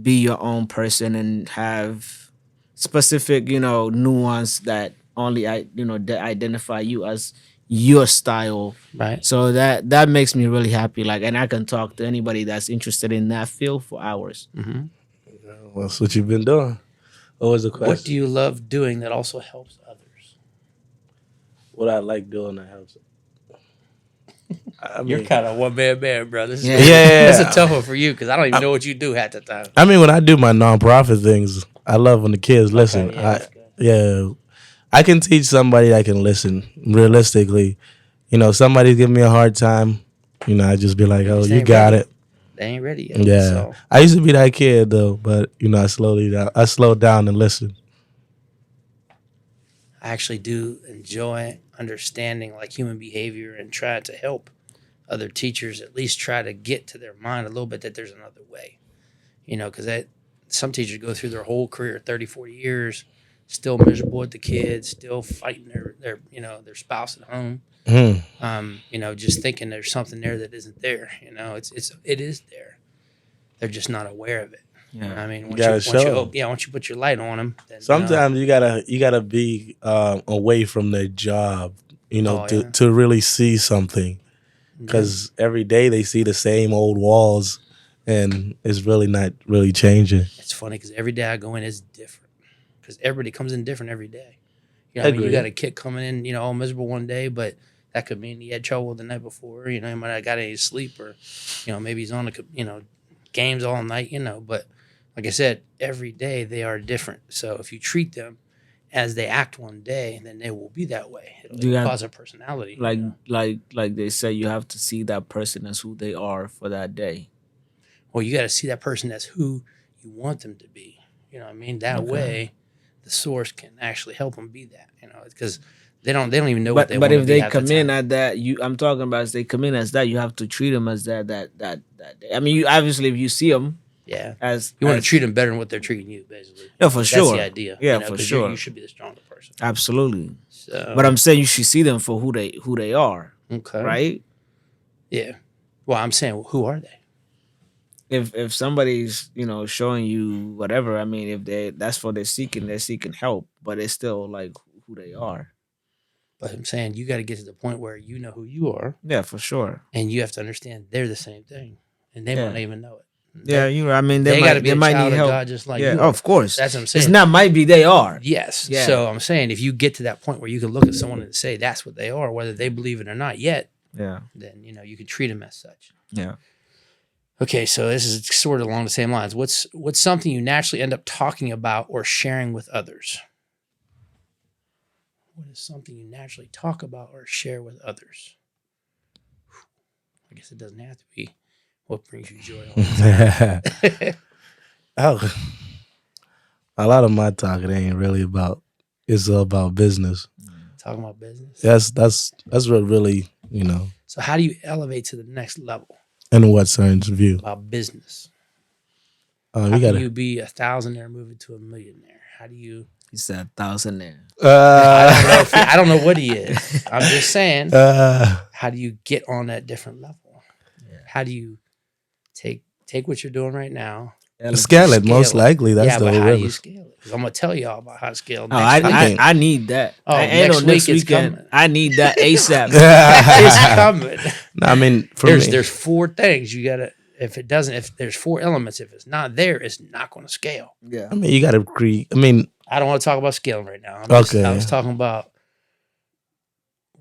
be your own person and have specific, nuance that only that identify you as your style. Right. So that makes me really happy. Like, and I can talk to anybody that's interested in that field for hours. Mm-hmm. well, that's what you've been doing. What was the question? What do you love doing that also helps others? What I like doing that helps. I mean, You're kind of one man, bro. This is, Yeah. Yeah. That's a tough one for you because I don't even know what you do half the time. I mean, when I do my nonprofit things, I love when the kids listen. yeah, that's good. Yeah, I can teach somebody that can listen realistically. Somebody's giving me a hard time. I just be like, oh, Just you ain't got ready. it. They ain't ready yet. Yeah, So I used to be that kid though, but I slowed down and listened. I actually do enjoy understanding like human behavior and try to help other teachers at least try to get to their mind a little bit that there's another way. Because some teachers go through their whole career, 30, 40 years, still miserable with the kids, still fighting their spouse at home. Hmm. Just thinking there's something there that isn't there. It is there. They're just not aware of it. Yeah. I mean, You gotta show 'em. once you put your light on them, then Sometimes you gotta be away from their job, Oh, to yeah. to really see something. Because every day they see the same old walls, and it's really not really changing. It's funny because every day I go in is different because everybody comes in different every day. I mean, you Agree. got a kid coming in, all miserable one day, but that could mean he had trouble the night before. He might not got any sleep, or maybe he's on games all night. But like I said, every day they are different. So if you treat them as they act one day, then they will be that way. You It'll got- cause a personality. Like they say, you have to see that person as who they are for that day. Well, you got to see that person as who you want them to be. You know what I mean? That Okay. way, the source can actually help them be that. Because they don't even know what But they but want to if be they half the come in time. at that, I'm talking about as they come in as that, you have to treat them as that day. I mean, you obviously if you see them Yeah, as you want to as- treat them better than what they're treating you, basically. Yeah, for That's sure. the idea. Yeah, for 'cause sure. You should be the stronger person. Absolutely. So, But I'm saying you should see them for who they are, okay, right? Yeah. Well, I'm saying, who are they? If somebody's showing you whatever, I mean, if that's what they're seeking help, but it's still like who they are. But I'm saying you got to get to the point where you know who you are, Yeah, for sure. and you have to understand they're the same thing, and they might Yeah. not even know it. Yeah, I mean, they got to be they a might child need of help. God just like Yeah, you are. of course. That's what I'm It's saying. not might be they are. Yes. Yeah. So I'm saying if you get to that point where you can look at someone and say that's what they are, whether they believe it or not yet, Yeah, then you can treat them as such. yeah. Okay, so this is sort of along the same lines. What's something you naturally end up talking about or sharing with others? What is something you naturally talk about or share with others? I guess it doesn't have to be what brings you joy. All the time. Oh, a lot of my talking ain't really about. It's about business. Talking about business. That's what really So how do you elevate to the next level in what sense view. about business? You How can gotta. you be 1,000-aire moving to 1,000,000-aire? How do you? He said 1,000 there. I don't know what he is. I'm just saying. How do you get on that different level? Yeah. How do you take what you're doing right now? Scale it. Most Scale it. likely, that's Yeah, the but whole how do you river. scale it? Because I'm gonna tell y'all about how to scale. Oh, Next week. I need that. Oh, Ain't next no next week it's weekend. coming. I need that ASAP. It's coming. I mean, for There's me, 4 things you gotta. If there's 4 elements, if it's not there, it's not gonna scale. Yeah. I mean, you gotta create. I mean, I don't want to talk about scaling right now. Okay. I was talking about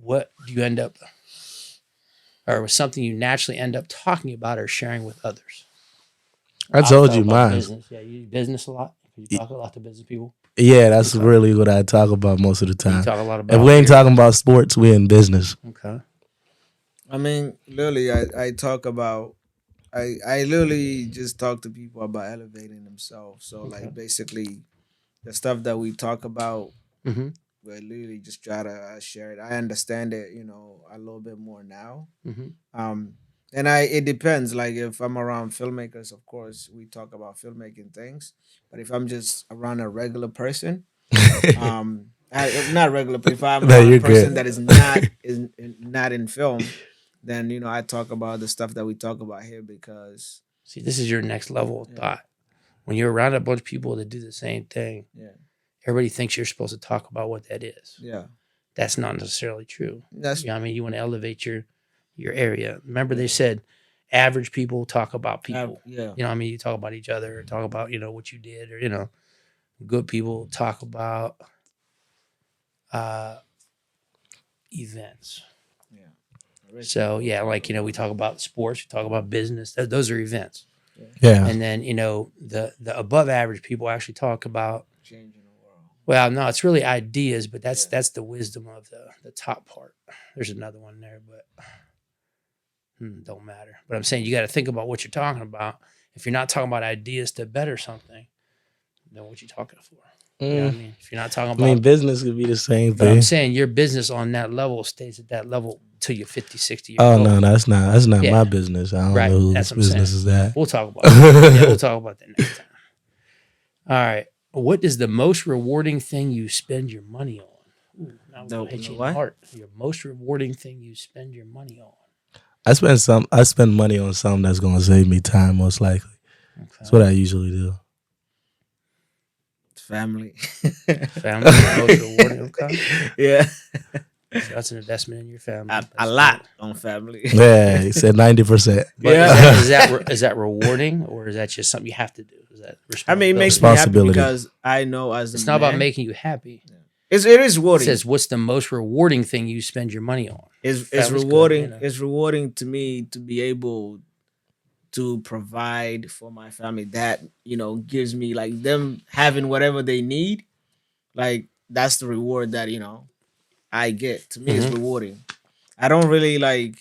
what do you end up, or something you naturally end up talking about or sharing with others. I told thought you about mine. Business. Yeah, you do business a lot. You talk a lot to business people. Yeah, that's Okay. really what I talk about most of the You time. talk a lot about. If we ain't your- talking about sports, we in business. Okay. I mean, literally, I talk about, I literally just talk to people about elevating themselves. So, Okay. like, basically, the stuff that we talk about, Mm-hmm. we literally just try to share it. I understand it, a little bit more now. Mm-hmm. And it depends. Like, if I'm around filmmakers, of course, we talk about filmmaking things. But if I'm just around a regular person, not regular, but if I'm No, around you're a person good. that is not in film, then I talk about the stuff that we talk about here because See, this is your next level of Yeah. thought. When you're around a bunch of people that do the same thing, yeah, everybody thinks you're supposed to talk about what that is. yeah, That's not necessarily true. that's I mean, you want to elevate your area. Remember, they said average people talk about people. yeah, I mean, you talk about each other, or talk about what you did, or good people talk about events. yeah. So yeah, like we talk about sports, we talk about business. Those are events. Yeah. And then the above average people actually talk about. Changing the world. Well, no, it's really ideas, but that's Yeah. that's the wisdom of the top part. There's another one there, but don't matter. But I'm saying you got to think about what you're talking about. If you're not talking about ideas to better something, then what you talking for? You know what I mean? If you're not talking I about, mean, business could be the same but I'm thing. saying your business on that level stays at that level till you're 50, 60 years Oh old. no, that's not Yeah. my business. I don't Right, know that's whose what I'm business saying. is that. We'll talk about that. Yeah, we'll talk about that next time. All right. What is the most rewarding thing you spend your money on? Ooh, now we're gonna hit you in the what? heart. Your most rewarding thing you spend your money on. I spend money on something that's gonna save me time, most likely. That's what I usually do. Family. Family is the most rewarding. Okay. Yeah. So that's an investment in your family. A That's lot good. on family. Yeah, he said 90%. But Yeah. is that rewarding, or is that just something you have to do? Is that I mean, it makes me happy Responsibility. because I know as a it's not about man- making you happy. it is It rewarding. says, "What's the most rewarding thing you spend your money on?" It's Family's good, rewarding. you know. It's rewarding to me to be able to provide for my family. That gives me like them having whatever they need. Like that's the reward that I get. To me, it's Mhm. rewarding. I don't really like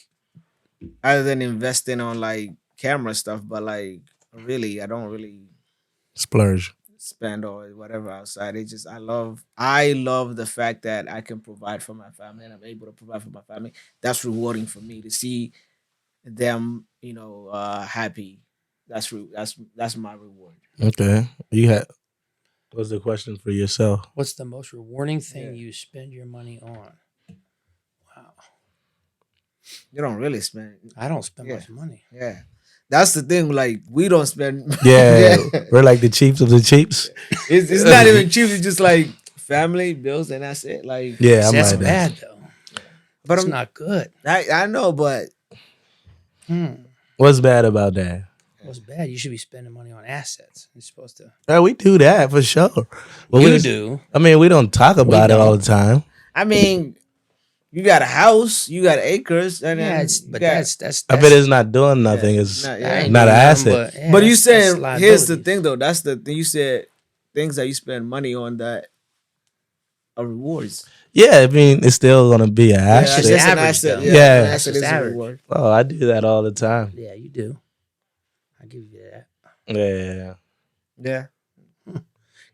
other than investing on like camera stuff, but like really, I don't really Splurge. spend or whatever outside. It's just I love the fact that I can provide for my family and I'm able to provide for my family. That's rewarding for me to see them, happy. That's my reward. Okay. What's the question for yourself? What's the most rewarding thing Yeah. you spend your money on? Wow, You don't really spend. I don't spend Yeah. much money. Yeah. That's the thing. Like we don't spend. Yeah, we're like the cheaps of the cheaps. It's not even cheap. It's just like family bills and that's it. Like Yeah, I'm See, that's like that. bad though. but It's I'm not good. I know, but What's bad about that? What's bad? You should be spending money on assets. You're supposed to. We do that for sure. But You we do. I mean, we don't talk about it all the time. I mean, you got a house, you got acres, and Yeah, then it's you but got- that's. I bet it's not doing nothing. It's not- that ain't not doing an nothing asset. But, yeah, But you that's said here's the liabilities. thing though. That's the thing you said. Things that you spend money on that are rewards. Yeah, I mean, it's still gonna be an Yeah, just asset. that's an average, asset. though. Yeah, Yeah. an That's asset just is a average. reward. Oh, I do that all the time. Yeah, you do. I give you that. Yeah. Yeah,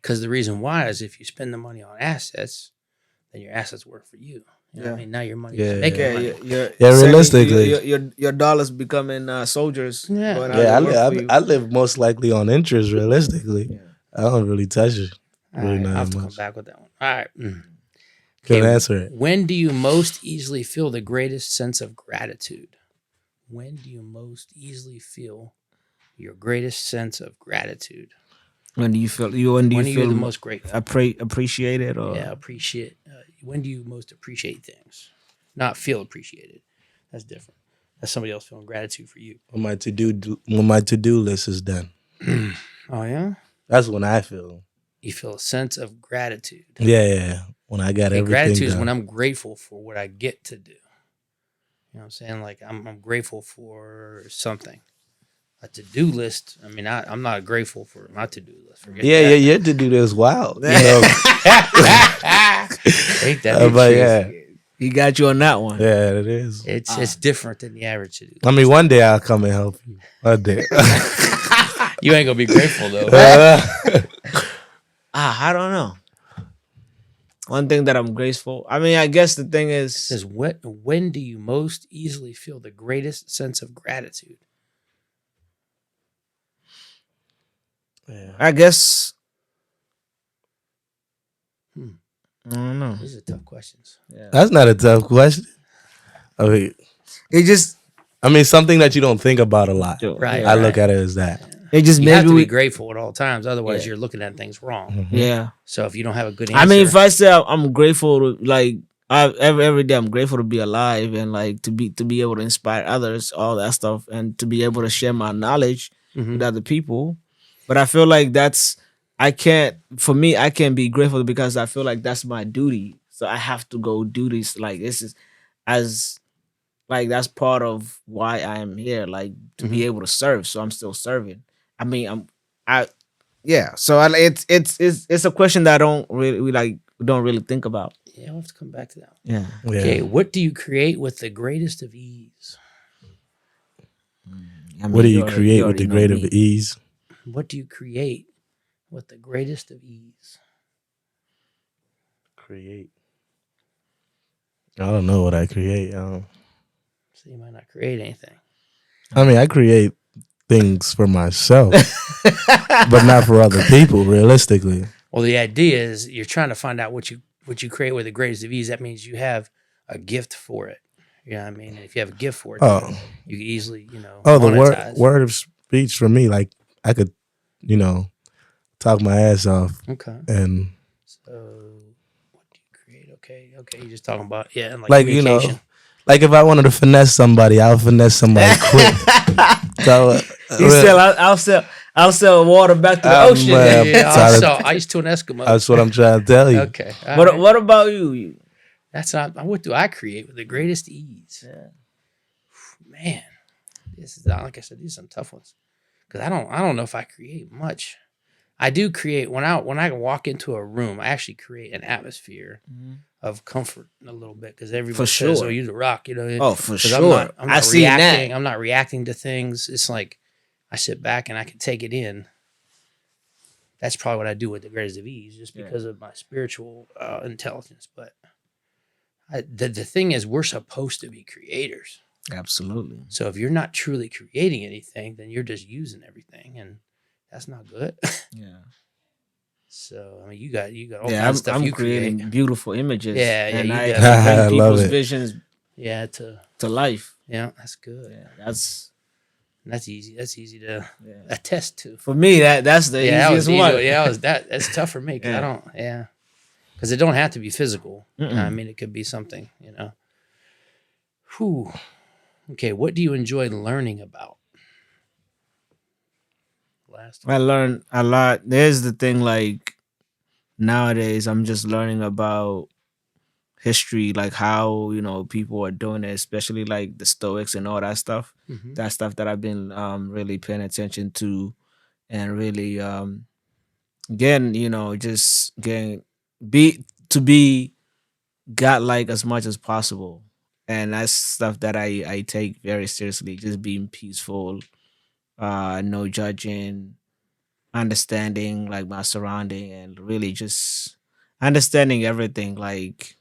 Because the reason why is if you spend the money on assets, then your assets work for you. You know what I Yeah. mean? Now your money Yeah. is making yeah, money. you're Yeah, sending- realistically. your dollars becoming soldiers. Yeah. going out Yeah, to work for you. I live most likely on interest. Realistically, Yeah. I don't really touch it. All Really right, not I'll have that to come much. back with that one. All right. Couldn't Okay, answer it. When do you most easily feel the greatest sense of gratitude? When do you most easily feel your greatest sense of gratitude? When do you feel you? When do When you are feel you the most grateful? appreciate it? Or Yeah, appreciate. When do you most appreciate things? Not feel appreciated. That's different. That's somebody else feeling gratitude for you. When my to do list is done, Oh yeah, that's when I feel. you feel a sense of gratitude. Yeah. When I got Okay, everything gratitude is done. when I'm grateful for what I get to do. You know what I'm saying? Like I'm grateful for something. A to-do list. I mean, I'm not grateful for my to-do list. Forget Yeah, that. your to do this wild. You know? Ain't that But the yeah, truth? he got you on that one. yeah, it is. It's different than the average to-do list. I mean, one day I'll come and help you. One day. You ain't gonna be grateful though. I don't know. One thing that I'm grateful. I mean, I guess the thing It is, says when do you most easily feel the greatest sense of gratitude? Yeah. I guess. Hmm. I don't know. These are tough questions. Yeah. That's not a tough question. It just something that you don't think about a lot. Right. I look at it as that. it just You have maybe to be we. grateful at all times, otherwise Yeah. you're looking at things wrong. Mhm. Yeah. So if you don't have a good answer, I mean, if I say I'm grateful to like every day, I'm grateful to be alive and like to be able to inspire others, all that stuff, and to be able to share my knowledge Mhm. with other people. But I feel like I can't be grateful because I feel like that's my duty. So I have to go do this. Like this is as like that's part of why I am here, like to be able to serve. So I'm still serving. I mean, yeah. So it's a question that I don't really think about. yeah, we'll have to come back to that. Yeah. Yeah. Okay, what do you create with the greatest of ease? I mean, What do you already- create with already the know greatest me. ease? What do you create with the greatest of ease? Create. I don't know what I create. So you might not create anything. I mean, I create things for myself, but not for other people. Realistically, Well, the idea is you're trying to find out what you create with the greatest of ease. That means you have a gift for it. You know what I mean? And if you have a gift for it, then oh, you can easily, the monetize. word of speech for me, like I could, talk my ass off, Okay. and So what do you create? Okay. You're just talking about and like communication. like if I wanted to finesse somebody, I'll finesse somebody quick. So He said, I'll sell water back to the ocean. I'll sell ice to an Eskimo. That's what I'm trying to tell you. Okay. All right. What about you? That's not. What do I create with the greatest ease? Yeah. Man, this is like I said. These are some tough ones because I don't know if I create much. I do create when I walk into a room. I actually create an atmosphere of comfort a little bit because everybody says, sure. "Oh, you're the rock," Oh, for sure. I'm not seen reacting. that. I'm not reacting to things. It's like I sit back and I can take it in. That's probably what I do with the greatest of ease, just because of my spiritual intelligence. But the thing is, we're supposed to be creators. Absolutely. So if you're not truly creating anything, then you're just using everything, and that's not good. Yeah. So I mean, you got all Yeah, kinds of stuff I'm you creating create. beautiful images. Yeah, and you I definitely- bring I love people's it. visions Yeah, to life. that's good. Yeah, That's easy. That's easy to yeah. attest to. For me, that's the That was easiest easy. one. Yeah, that's tough for me because I Yeah. don't. Yeah, because it don't have to be physical. Mm-mm. I mean, it could be something. Whew. Okay, what do you enjoy learning about? Last I learned a lot. There's the thing, like nowadays, I'm just learning about history, like how people are doing it, especially like the Stoics and all that stuff. Mhm. That stuff that I've been really paying attention to, and really again, just getting be godlike as much as possible. And that's stuff that I take very seriously. Just being peaceful, no judging, understanding like my surrounding, and really just understanding everything. Like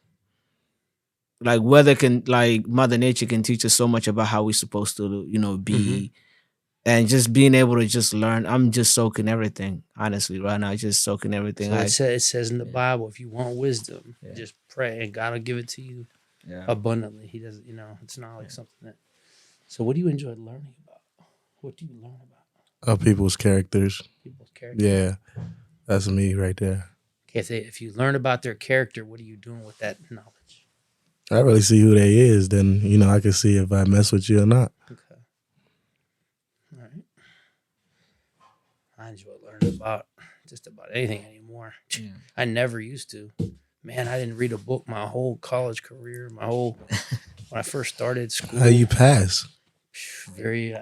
weather can, like Mother Nature can teach us so much about how we're supposed to, be, and just being able to just learn. I'm just soaking everything, honestly, right now. Just soaking everything. So it says in the Bible, if you want wisdom, Yeah. just pray and God will give it to you Yeah. abundantly. He doesn't, it's not like something that. So what do you enjoy learning about? What do you learn about People's characters. people's character? Yeah, that's me right there. Okay, if you learn about their character, what are you doing with that knowledge? I really see who they is. Then I can see if I mess with you or not. Okay. All right. I enjoy learning about just about anything anymore. Yeah. I never used to. Man, I didn't read a book my whole college career, when I first started school. How you pass? Very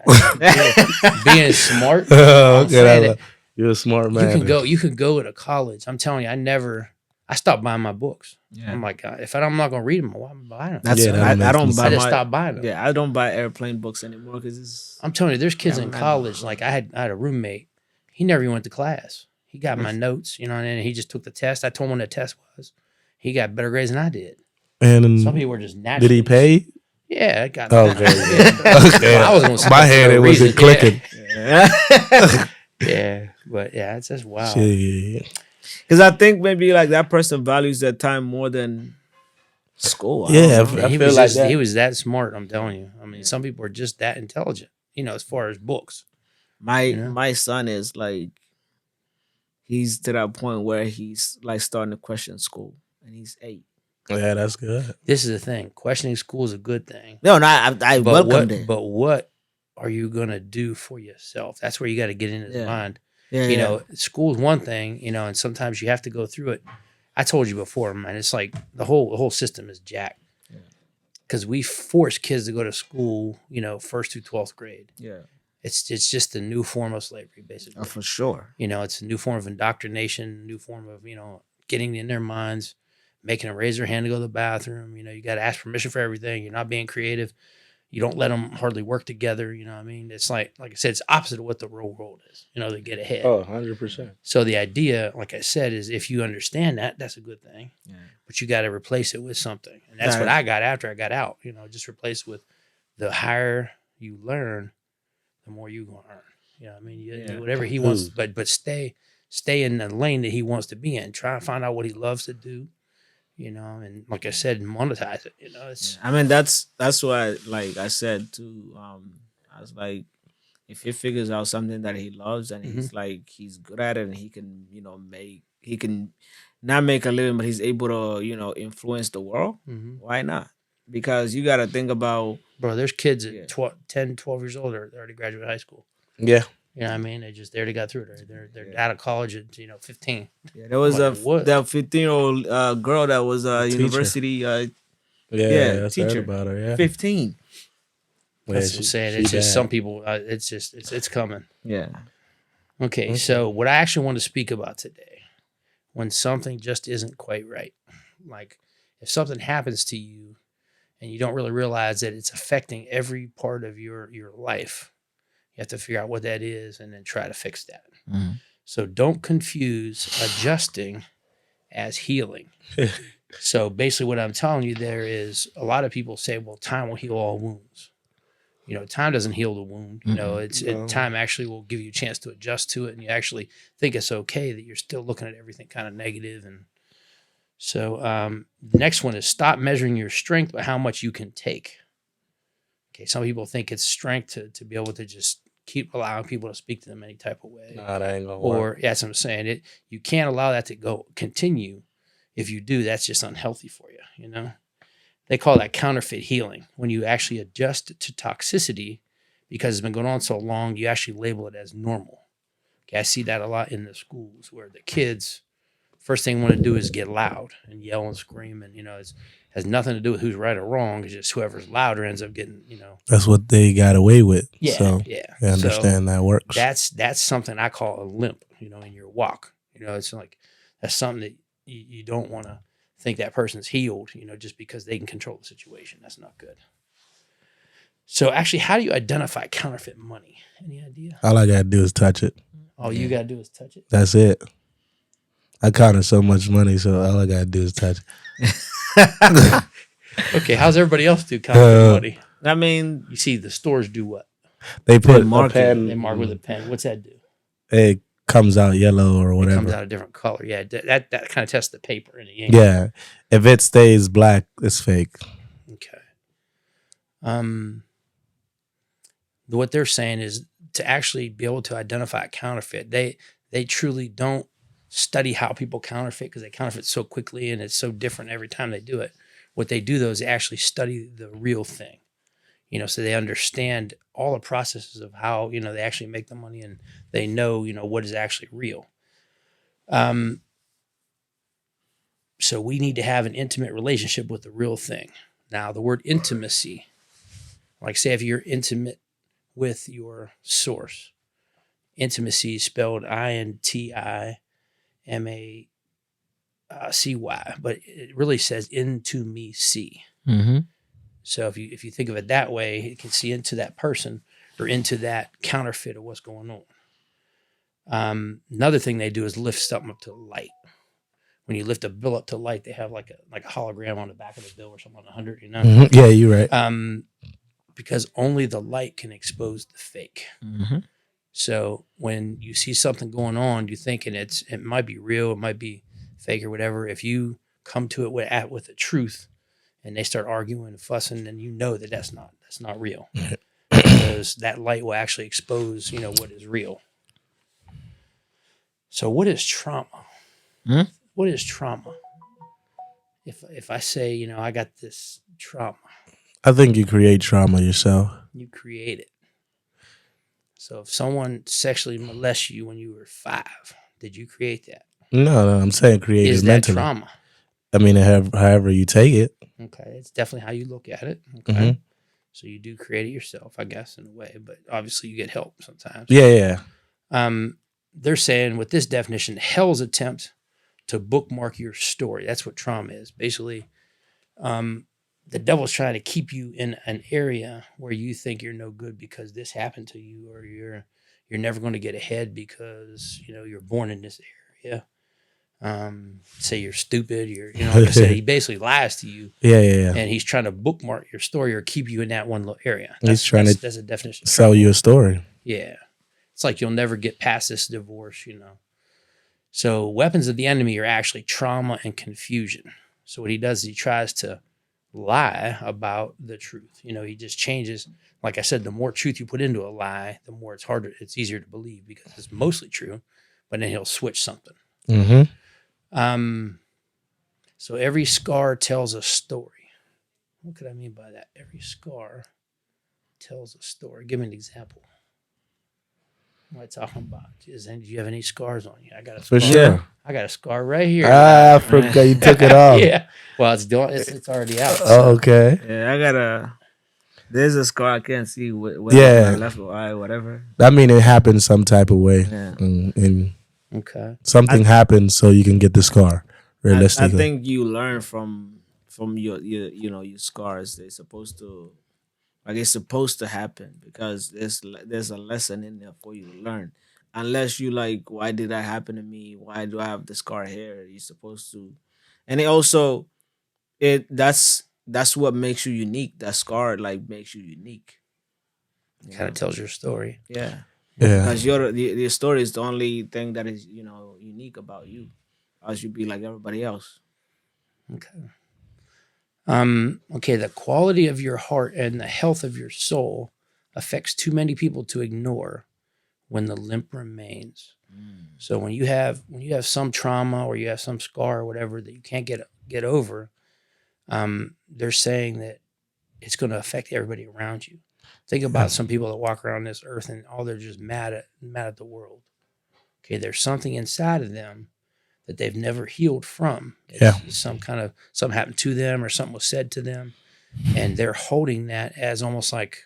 being smart. Oh, I'm saying okay, it. you're a smart man. You can go to college. I'm telling you, I stopped buying my books. Yeah. I'm like, if I'm not gonna read them, why am I buying them? That's Yeah, that I makes don't sense. buy I just my stopped buying them. yeah I don't buy airplane books anymore because it's I'm telling you, there's kids in Yeah, college. Like I had a roommate. He never even went to class. He got my notes, and he just took the test. I told him what the test was. He got better grades than I did. And Some people were just naturally. did he pay? Yeah, I got. Okay. Yeah. Okay. I was gonna say My that for head no it wasn't reason. clicking. Yeah, but yeah, it's just wow. Shit. because I think maybe like that person values their time more than school. I Yeah, don't know. I he feel was like that. he was that smart. I'm telling you. I mean, some people are just that intelligent. As far as books. My son is like, he's to that point where he's like starting to question school, and he's 8. Yeah, that's good. This is the thing. Questioning school is a good thing. No, I But welcomed it. But what are you gonna do for yourself? That's where you got to get in his Yeah. mind. Yeah, School's one thing, and sometimes you have to go through it. I told you before, man. It's like the whole system is jacked because we force kids to go to school, 1st through 12th grade. yeah, It's just a new form of slavery, basically. for sure. It's a new form of indoctrination, new form of getting in their minds, making them raise their hand to go to the bathroom. You got to ask permission for everything. You're not being creative. You don't let them hardly work together. You know what I mean? It's like I said, it's opposite of what the real world is. You know, they get ahead. Oh, 100%. So the idea, like I said, is if you understand that, that's a good thing. Yeah. But you got to replace it with something. And that's what I got after I got out. You know, just replace with the higher you learn, the more you're going to earn. You know what I mean? You whatever he wants, but stay in the lane that he wants to be in. Try and find out what he loves to do. You know, and like I said, monetize it. You know, it's. I mean, that's why, like I said too. I was like, if he figures out something that he loves and he's like he's good at it and he can, he can not make a living, but he's able to, influence the world. Why not? Because you got to think about, bro. There's kids at 10, 12 years old. They're already graduated high school. Yeah. You know what I mean? They already got through it. They're out of college at 15. Yeah, there was that 15-year-old girl that was university. Teacher. Teacher About her. Yeah. 15. That's what I'm saying. It's just some people. It's coming. Yeah. Okay, so what I actually want to speak about today, when something just isn't quite right, like if something happens to you and you don't really realize that it's affecting every part of your life. You have to figure out what that is and then try to fix that. So don't confuse adjusting as healing. So basically what I'm telling you there is a lot of people say, well, time will heal all wounds. Time doesn't heal the wound. Time actually will give you a chance to adjust to it. And you actually think it's okay that you're still looking at everything kind of negative. And so the next one is stop measuring your strength by how much you can take. Okay. Some people think it's strength to be able to just keep allowing people to speak to them any type of way. Nah, that ain't gonna work. That's what I'm saying. You can't allow that to continue. If you do, that's just unhealthy for you, They call that counterfeit healing. When you actually adjust to toxicity, because it's been going on so long, you actually label it as normal. Okay, I see that a lot in the schools where the kids, first thing they want to do is get loud and yell and scream. And, it has nothing to do with who's right or wrong. It's just whoever's louder ends up getting, That's what they got away with. Yeah, so yeah. I understand that works. That's something I call a limp, in your walk. It's like that's something that you don't want to think that person's healed, just because they can control the situation. That's not good. So actually, how do you identify counterfeit money? Any idea? All I got to do is touch it. All you got to do is touch it? That's it. I counted so much money, so all I got to do is touch it. Okay, how's everybody else do counterfeit money? I mean, you see the stores do what? They put a pen. They mark with a pen. What's that do? It comes out yellow or whatever. It comes out a different color. Yeah, that kind of tests the paper and the ink. Yeah, if it stays black, it's fake. Okay. What they're saying is to actually be able to identify a counterfeit. They truly don't study how people counterfeit because they counterfeit so quickly and it's so different every time they do it. What they do though is they actually study the real thing. So they understand all the processes of how, they actually make the money and they know, what is actually real. So we need to have an intimate relationship with the real thing. Now, the word intimacy, like say if you're intimate with your source, intimacy is spelled INTIMACY, but it really says into me see. So if you think of it that way, you can see into that person or into that counterfeit of what's going on. Another thing they do is lift something up to light. When you lift a bill up to light, they have like a hologram on the back of the bill or something on 100, Yeah, you're right. Because only the light can expose the fake. So when you see something going on, you're thinking it might be real, it might be fake or whatever. If you come to it with the truth, and they start arguing and fussing, then that's not real. Because that light will actually expose, what is real. So what is trauma? What is trauma? If I say, I got this trauma. I think you create trauma yourself. You create it. So if someone sexually molests you when you were 5, did you create that? No, I'm saying create is it that mentally. Trauma? I mean, however you take it. Okay, it's definitely how you look at it. Okay, so you do create it yourself, I guess, in a way, but obviously you get help sometimes. Yeah. They're saying with this definition, hell's attempt to bookmark your story. That's what trauma is. Basically, the devil's trying to keep you in an area where you think you're no good because this happened to you, or you're never going to get ahead because you're born in this area. Say you're stupid. Like I said, he basically lies to you. Yeah. And he's trying to bookmark your story or keep you in that one little area. He's trying to that's a definition. Of sell you a story. Yeah, it's like you'll never get past this divorce. So weapons of the enemy are actually trauma and confusion. So what he does is he tries to lie about the truth. He just changes. Like I said, the more truth you put into a lie, the more it's easier to believe because it's mostly true, but then he'll switch something. Mm-hmm. So every scar tells a story. What could I mean by that? Every scar tells a story. Give me an example. What am I talking about? Do you have any scars on you? I got a scar. For sure. I got a scar right here. I forgot you took it off. Yeah. Well, it's already out. So. Oh, okay. Yeah, there's a scar I can't see with Yeah. my left eye, whatever. I mean, it happened some type of way. Yeah. And Okay. something happened so you can get the scar, realistically. I think you learn from your scars. They're supposed to, it's supposed to happen because there's a lesson in there for you to learn. Unless you like, why did that happen to me? Why do I have the scar here? You're supposed to, and it also, that's what makes you unique. That scar makes you unique. Kind of tells your story. Yeah. Yeah. Because your story is the only thing that is unique about you, else you'd be like everybody else. Okay. Okay. The quality of your heart and the health of your soul affects too many people to ignore when the limp remains. So when you have some trauma or you have some scar or whatever that you can't get over, they're saying that it's going to affect everybody around you. Think about some people that walk around this earth and all they're just mad at the world. Okay, there's something inside of them that they've never healed from. It's something happened to them or something was said to them, and they're holding that as almost like,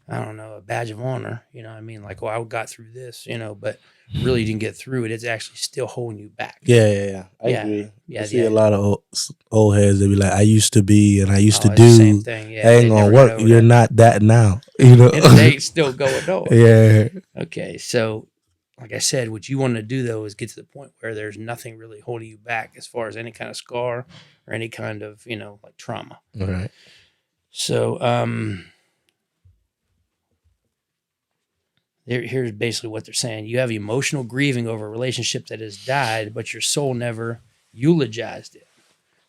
I don't know, a badge of honor. You know what I mean? Like, I got through this, but really you didn't get through it. It's actually still holding you back. Yeah. I agree. Yeah, I see a lot of old heads that be like, I used to be and I used to do. Same thing. Yeah, ain't gonna work. You're not that now. And they still going on. Yeah. Okay, so like I said, what you want to do though is get to the point where there's nothing really holding you back as far as any kind of scar or any kind of like trauma. All right. So here's basically what they're saying. You have emotional grieving over a relationship that has died, but your soul never eulogized it.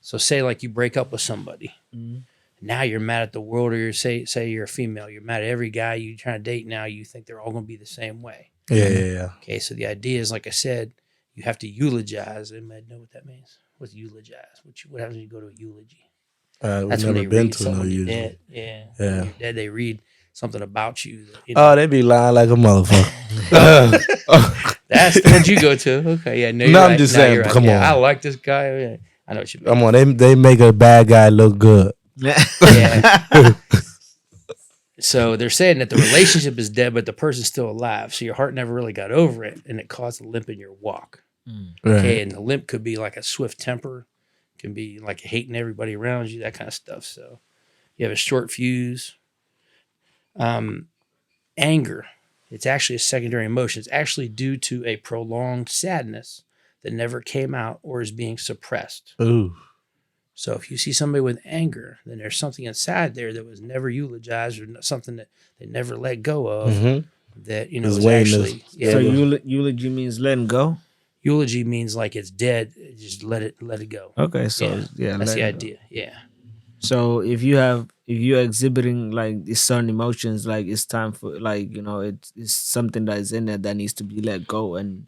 So say like you break up with somebody. Mm-hmm. Now you're mad at the world, or say you're a female. You're mad at every guy you trying to date now. You think they're all going to be the same way. Yeah. Okay, so the idea is, like I said, you have to eulogize. Anybody know what that means? What's eulogize? What happens when you go to a eulogy? That's when they read something when you're dead. Yeah. Yeah. When you're dead, they read something about you. That, they be lying like a motherfucker. That's the one you go to. Okay, yeah. No, I'm just saying. Right. Come on. I like this guy. Yeah, I know what you mean. Come on, they make a bad guy look good. Yeah. So they're saying that the relationship is dead, but the person's still alive. So your heart never really got over it, and it caused a limp in your walk. Right. Okay, and the limp could be like a swift temper, can be like hating everybody around you, that kind of stuff. So you have a short fuse. Anger, it's actually a secondary emotion. It's actually due to a prolonged sadness that never came out or is being suppressed. Ooh. So if you see somebody with anger, then there's something inside there that was never eulogized or something that they never let go of. Mm-hmm. That is actually. Yeah. So eulogy means letting go. Eulogy means like it's dead. Just let it go. Okay, so that's the idea. Yeah. So if you're exhibiting like these certain emotions, like it's time for it's something that is in there that needs to be let go, and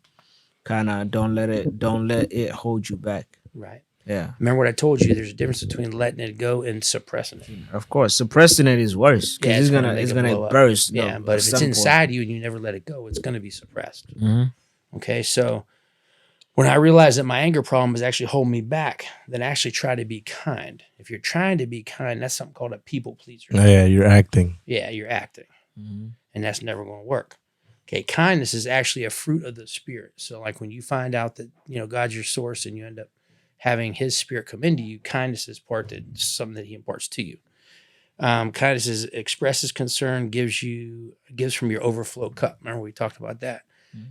kind of don't let it hold you back. Right. Yeah. Remember what I told you? There's a difference between letting it go and suppressing it. Of course, suppressing it is worse because it's gonna burst. Yeah, but if it's inside you and you never let it go, it's gonna be suppressed. Mm-hmm. Okay, so when I realized that my anger problem is actually holding me back, then actually try to be kind. If you're trying to be kind, that's something called a people pleaser. Yeah, you're acting. Yeah, you're acting, and that's never going to work. Okay, kindness is actually a fruit of the spirit. So, like when you find out that God's your source, and you end up having his spirit come into you. Kindness is something that he imparts to you. Kindness is expresses concern, gives from your overflow cup. Remember we talked about that.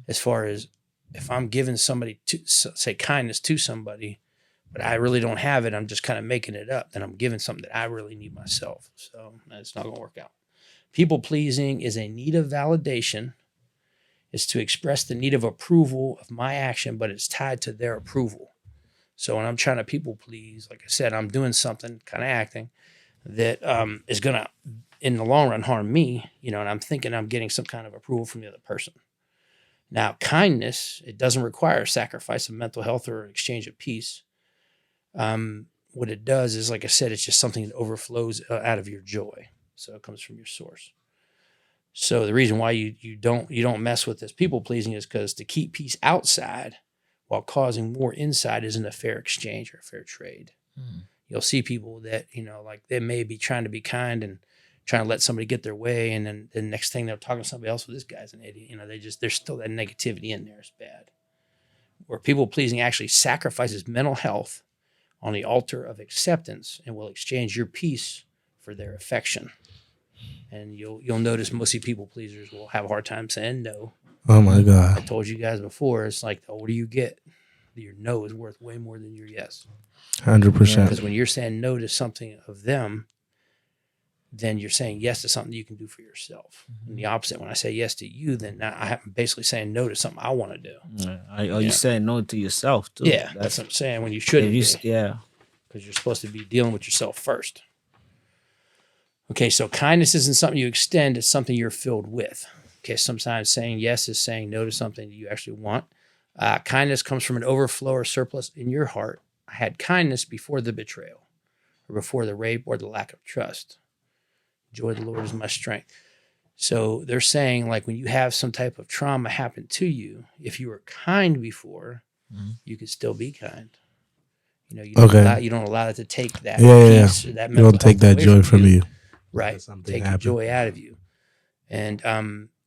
As far as if I'm giving somebody say kindness to somebody, but I really don't have it, I'm just kind of making it up, then I'm giving something that I really need myself. So it's not going to work out. People pleasing is a need of validation. Is to express the need of approval of my action, but it's tied to their approval. So when I'm trying to people please, like I said, I'm doing something, kind of acting, that is going to, in the long run, harm me, and I'm thinking I'm getting some kind of approval from the other person. Now, kindness, it doesn't require a sacrifice of mental health or exchange of peace. What it does is, like I said, it's just something that overflows out of your joy. So it comes from your source. So the reason why you don't mess with this people pleasing is because to keep peace outside while causing more inside isn't a fair exchange or a fair trade. You'll see people that, like they may be trying to be kind and trying to let somebody get their way. And then the next thing they're talking to somebody else, well, this guy's an idiot. There's still that negativity in there. It's bad. Where people pleasing actually sacrifices mental health on the altar of acceptance and will exchange your peace for their affection. And you'll notice mostly people pleasers will have a hard time saying no. Oh my God. I told you guys before, it's like the older you get, your no is worth way more than your yes. 100%. Because when you're saying no to something of them, then you're saying yes to something you can do for yourself. And the opposite, when I say yes to you, then I'm basically saying no to something I want to do. You saying no to yourself too? Yeah, that's what I'm saying. When you shouldn't Yeah. Because you're supposed to be dealing with yourself first. Okay, so kindness isn't something you extend, it's something you're filled with. Okay, sometimes saying yes is saying no to something that you actually want. Kindness comes from an overflow or surplus in your heart. I had kindness before the betrayal, or before the rape, or the lack of trust. Joy of the Lord is my strength. So they're saying, like, when you have some type of trauma happen to you, if you were kind before, you could still be kind. You don't allow it to take that peace or that mental You don't take that joy from you. Right. Take the joy out of you. And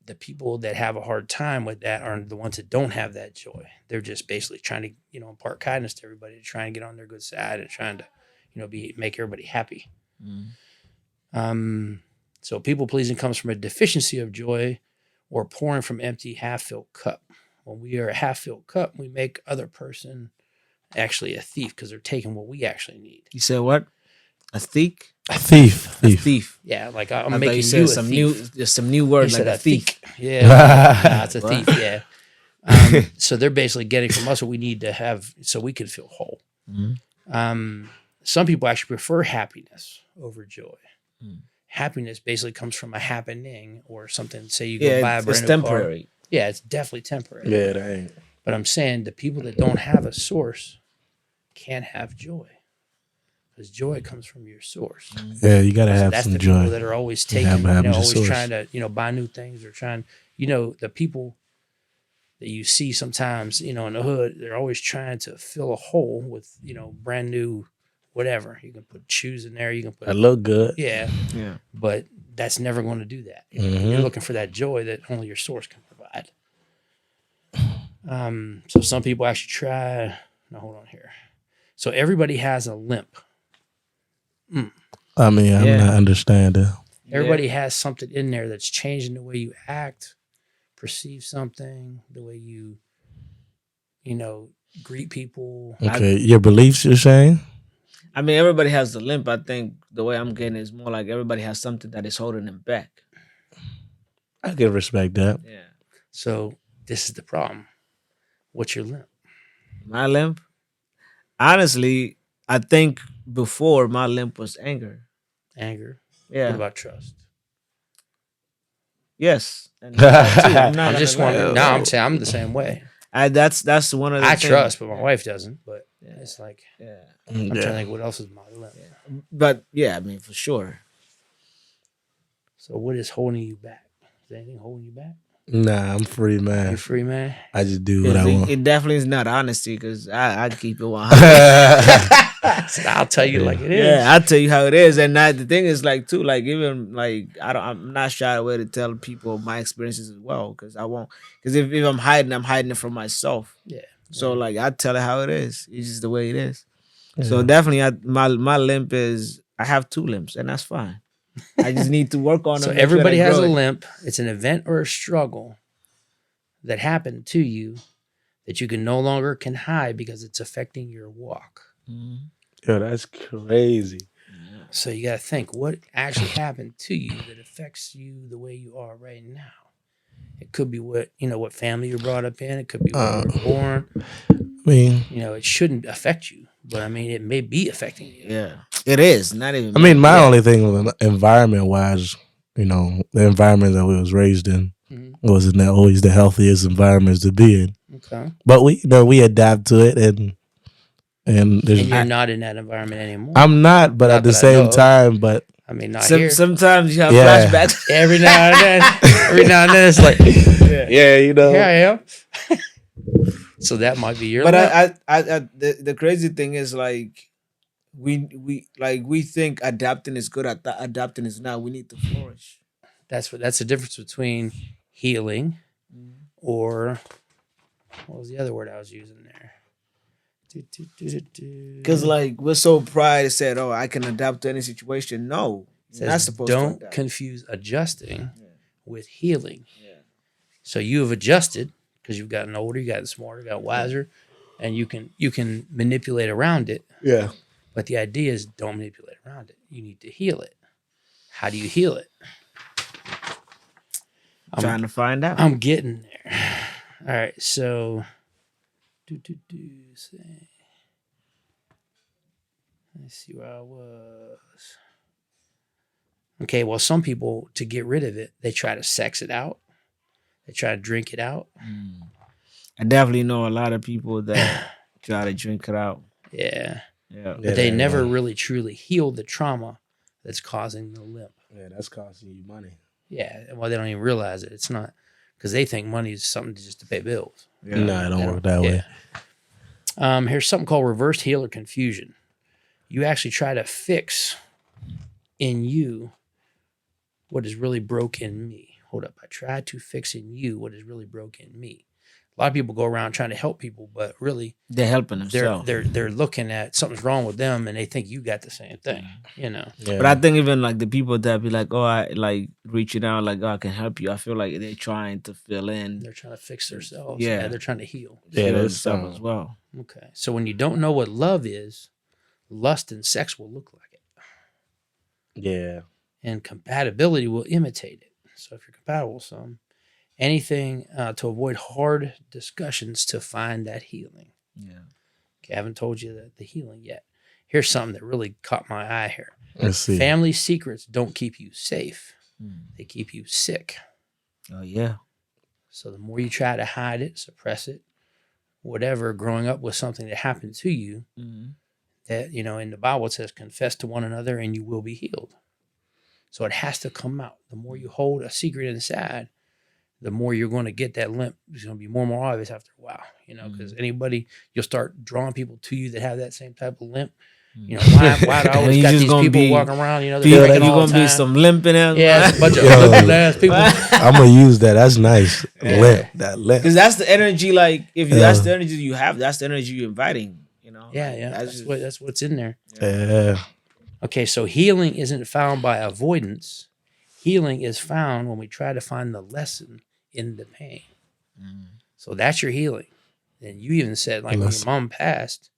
the people that have a hard time with that are the ones that don't have that joy. They're just basically trying to, impart kindness to everybody, to try and get on their good side and trying to, make everybody happy. So people pleasing comes from a deficiency of joy or pouring from empty, half-filled cup. When we are a half-filled cup, we make other person actually a thief because they're taking what we actually need. You said what? A thief? A thief. A thief. Yeah, like I'm making you a thief. There's some new word like a thief. Yeah, it's a thief. Yeah. So they're basically getting from us what we need to have so we can feel whole. Some people actually prefer happiness over joy. Happiness basically comes from a happening or something. Say you go buy a brand new temporary. car. Yeah, it's definitely temporary. Yeah, that ain't. But I'm saying the people that don't have a source can't have joy. Because joy comes from your source. Yeah, you gotta have that's some the joy. people that are always taking, always trying to, buy new things or trying, the people that you see sometimes, in the hood, they're always trying to fill a hole with, brand new whatever. You can put shoes in there. You can put. I look good. Yeah. But that's never going to do that. You're looking for that joy that only your source can provide. So some people actually try. Now hold on here. So everybody has a limp. I mean, I'm not understanding. Everybody has something in there that's changing the way you act, perceive something, the way you, greet people. Okay, your beliefs, you're saying? I mean, everybody has the limp. I think the way I'm getting is more like everybody has something that is holding them back. I can respect that. Yeah. So this is the problem. What's your limp? My limp? Honestly, I think before my limp was anger. Anger. Yeah. What about trust? Yes. And I'm just wondering. No, I'm saying I'm the same way. That's one of the things. Trust, but my wife doesn't. But it's like, I'm trying to think what else is my limp. Yeah. But yeah, I mean, for sure. So what is holding you back? Is anything holding you back? Nah, I'm free, man. You're free, man? I just do what I want. It definitely is not honesty because I keep it 100. So I'll tell you like it is. Yeah, I'll tell you how it is. And the thing is even I'm not shy away to tell people my experiences as well because I won't. Because if I'm hiding it from myself. Yeah. So I tell it how it is. It's just the way it is. So definitely, my limp is I have 2 limps, and that's fine. I just need to work on So them. make sure everybody they has grow a it. limp. It's an event or a struggle that happened to you that you can no longer can hide because it's affecting your walk. Yo, that's crazy. So you got to think what actually happened to you that affects you the way you are right now. It could be what family you're brought up in. It could be where you were born. I mean, It shouldn't affect you, but I mean, it may be affecting you. Yeah, it is not even. I mean, my Yeah. only thing was environment wise, the environment that we was raised in wasn't always the healthiest environments to be in. Okay. But we adapt to it, and And there's, you're not in that environment anymore. I'm not, but Not at the that I same know of. time, but I mean, not here. Sometimes you have Yeah. flashbacks. Every now and then, it's like, yeah, here I am. So that might be your. But limp. the crazy thing is like we think adapting is good. Adapting is not. We need to flourish. That's the difference between healing or what was the other word I was using there? Because like we're so pride said, oh, I can adapt to any situation. No, It you're not says, supposed to don't adapt. confuse adjusting with healing. Yeah. So you have adjusted because you've gotten older, you gotten smarter, got wiser, and you can manipulate around it. yeah, But the idea is don't manipulate around it. You need to heal it. How do you heal it? I'm trying to find out. I'm getting there. All right, so let's see where I was. Okay, well, some people, to get rid of it, they try to sex it out. They try to drink it out. I definitely know a lot of people that try to drink it out. Yeah. Yeah. But they never really truly heal the trauma that's causing the limp. yeah, that's costing you money. Yeah. Well, they don't even realize it. It's not because they think money is something just to pay bills. No, it don't work that way. Here's something called reverse healer confusion. You actually try to fix in you what is really broke in me. Hold up. I try to fix in you what is really broke in me. A lot of people go around trying to help people, but really They're helping themselves. they're looking at something's wrong with them and they think you got the same thing, Yeah. But I think even like the people that be like, oh, I like reaching out, like, oh, I can help you. I feel like they're trying to fill in. They're trying to fix themselves. Yeah. They're trying to heal. Yeah, Heal that's themselves as well. Okay. So when you don't know what love is, lust and sex will look like it. yeah, And compatibility will imitate it. So if you're compatible with some, anything to avoid hard discussions to find that healing. Yeah. Okay, I haven't told you the healing yet. Here's something that really caught my eye here. let's see. Family secrets don't keep you safe. They keep you sick. Oh yeah. So the more you try to hide it, suppress it, whatever, growing up with something that happened to you, that, in the Bible it says, confess to one another and you will be healed. So it has to come out. The more you hold a secret inside, the more you're going to get that limp. It's going to be more and more obvious after a while, because you'll start drawing people to you that have that same type of limp. Why do I always You got just these gonna people be- walking around, they're Feel like drinking you're all the gonna be time. some limping out. Yeah, it's a bunch of Yo. limping ass people. I'm gonna use that. That's nice. Limp, that limp. Because that's the energy. Like if Yeah. that's the energy you have, that's the energy you're inviting. Yeah. That's That's what's in there. Yeah, Okay, so healing isn't found by avoidance. Healing is found when we try to find the lesson in the pain. So that's your healing. And you even said, like, when your mom passed,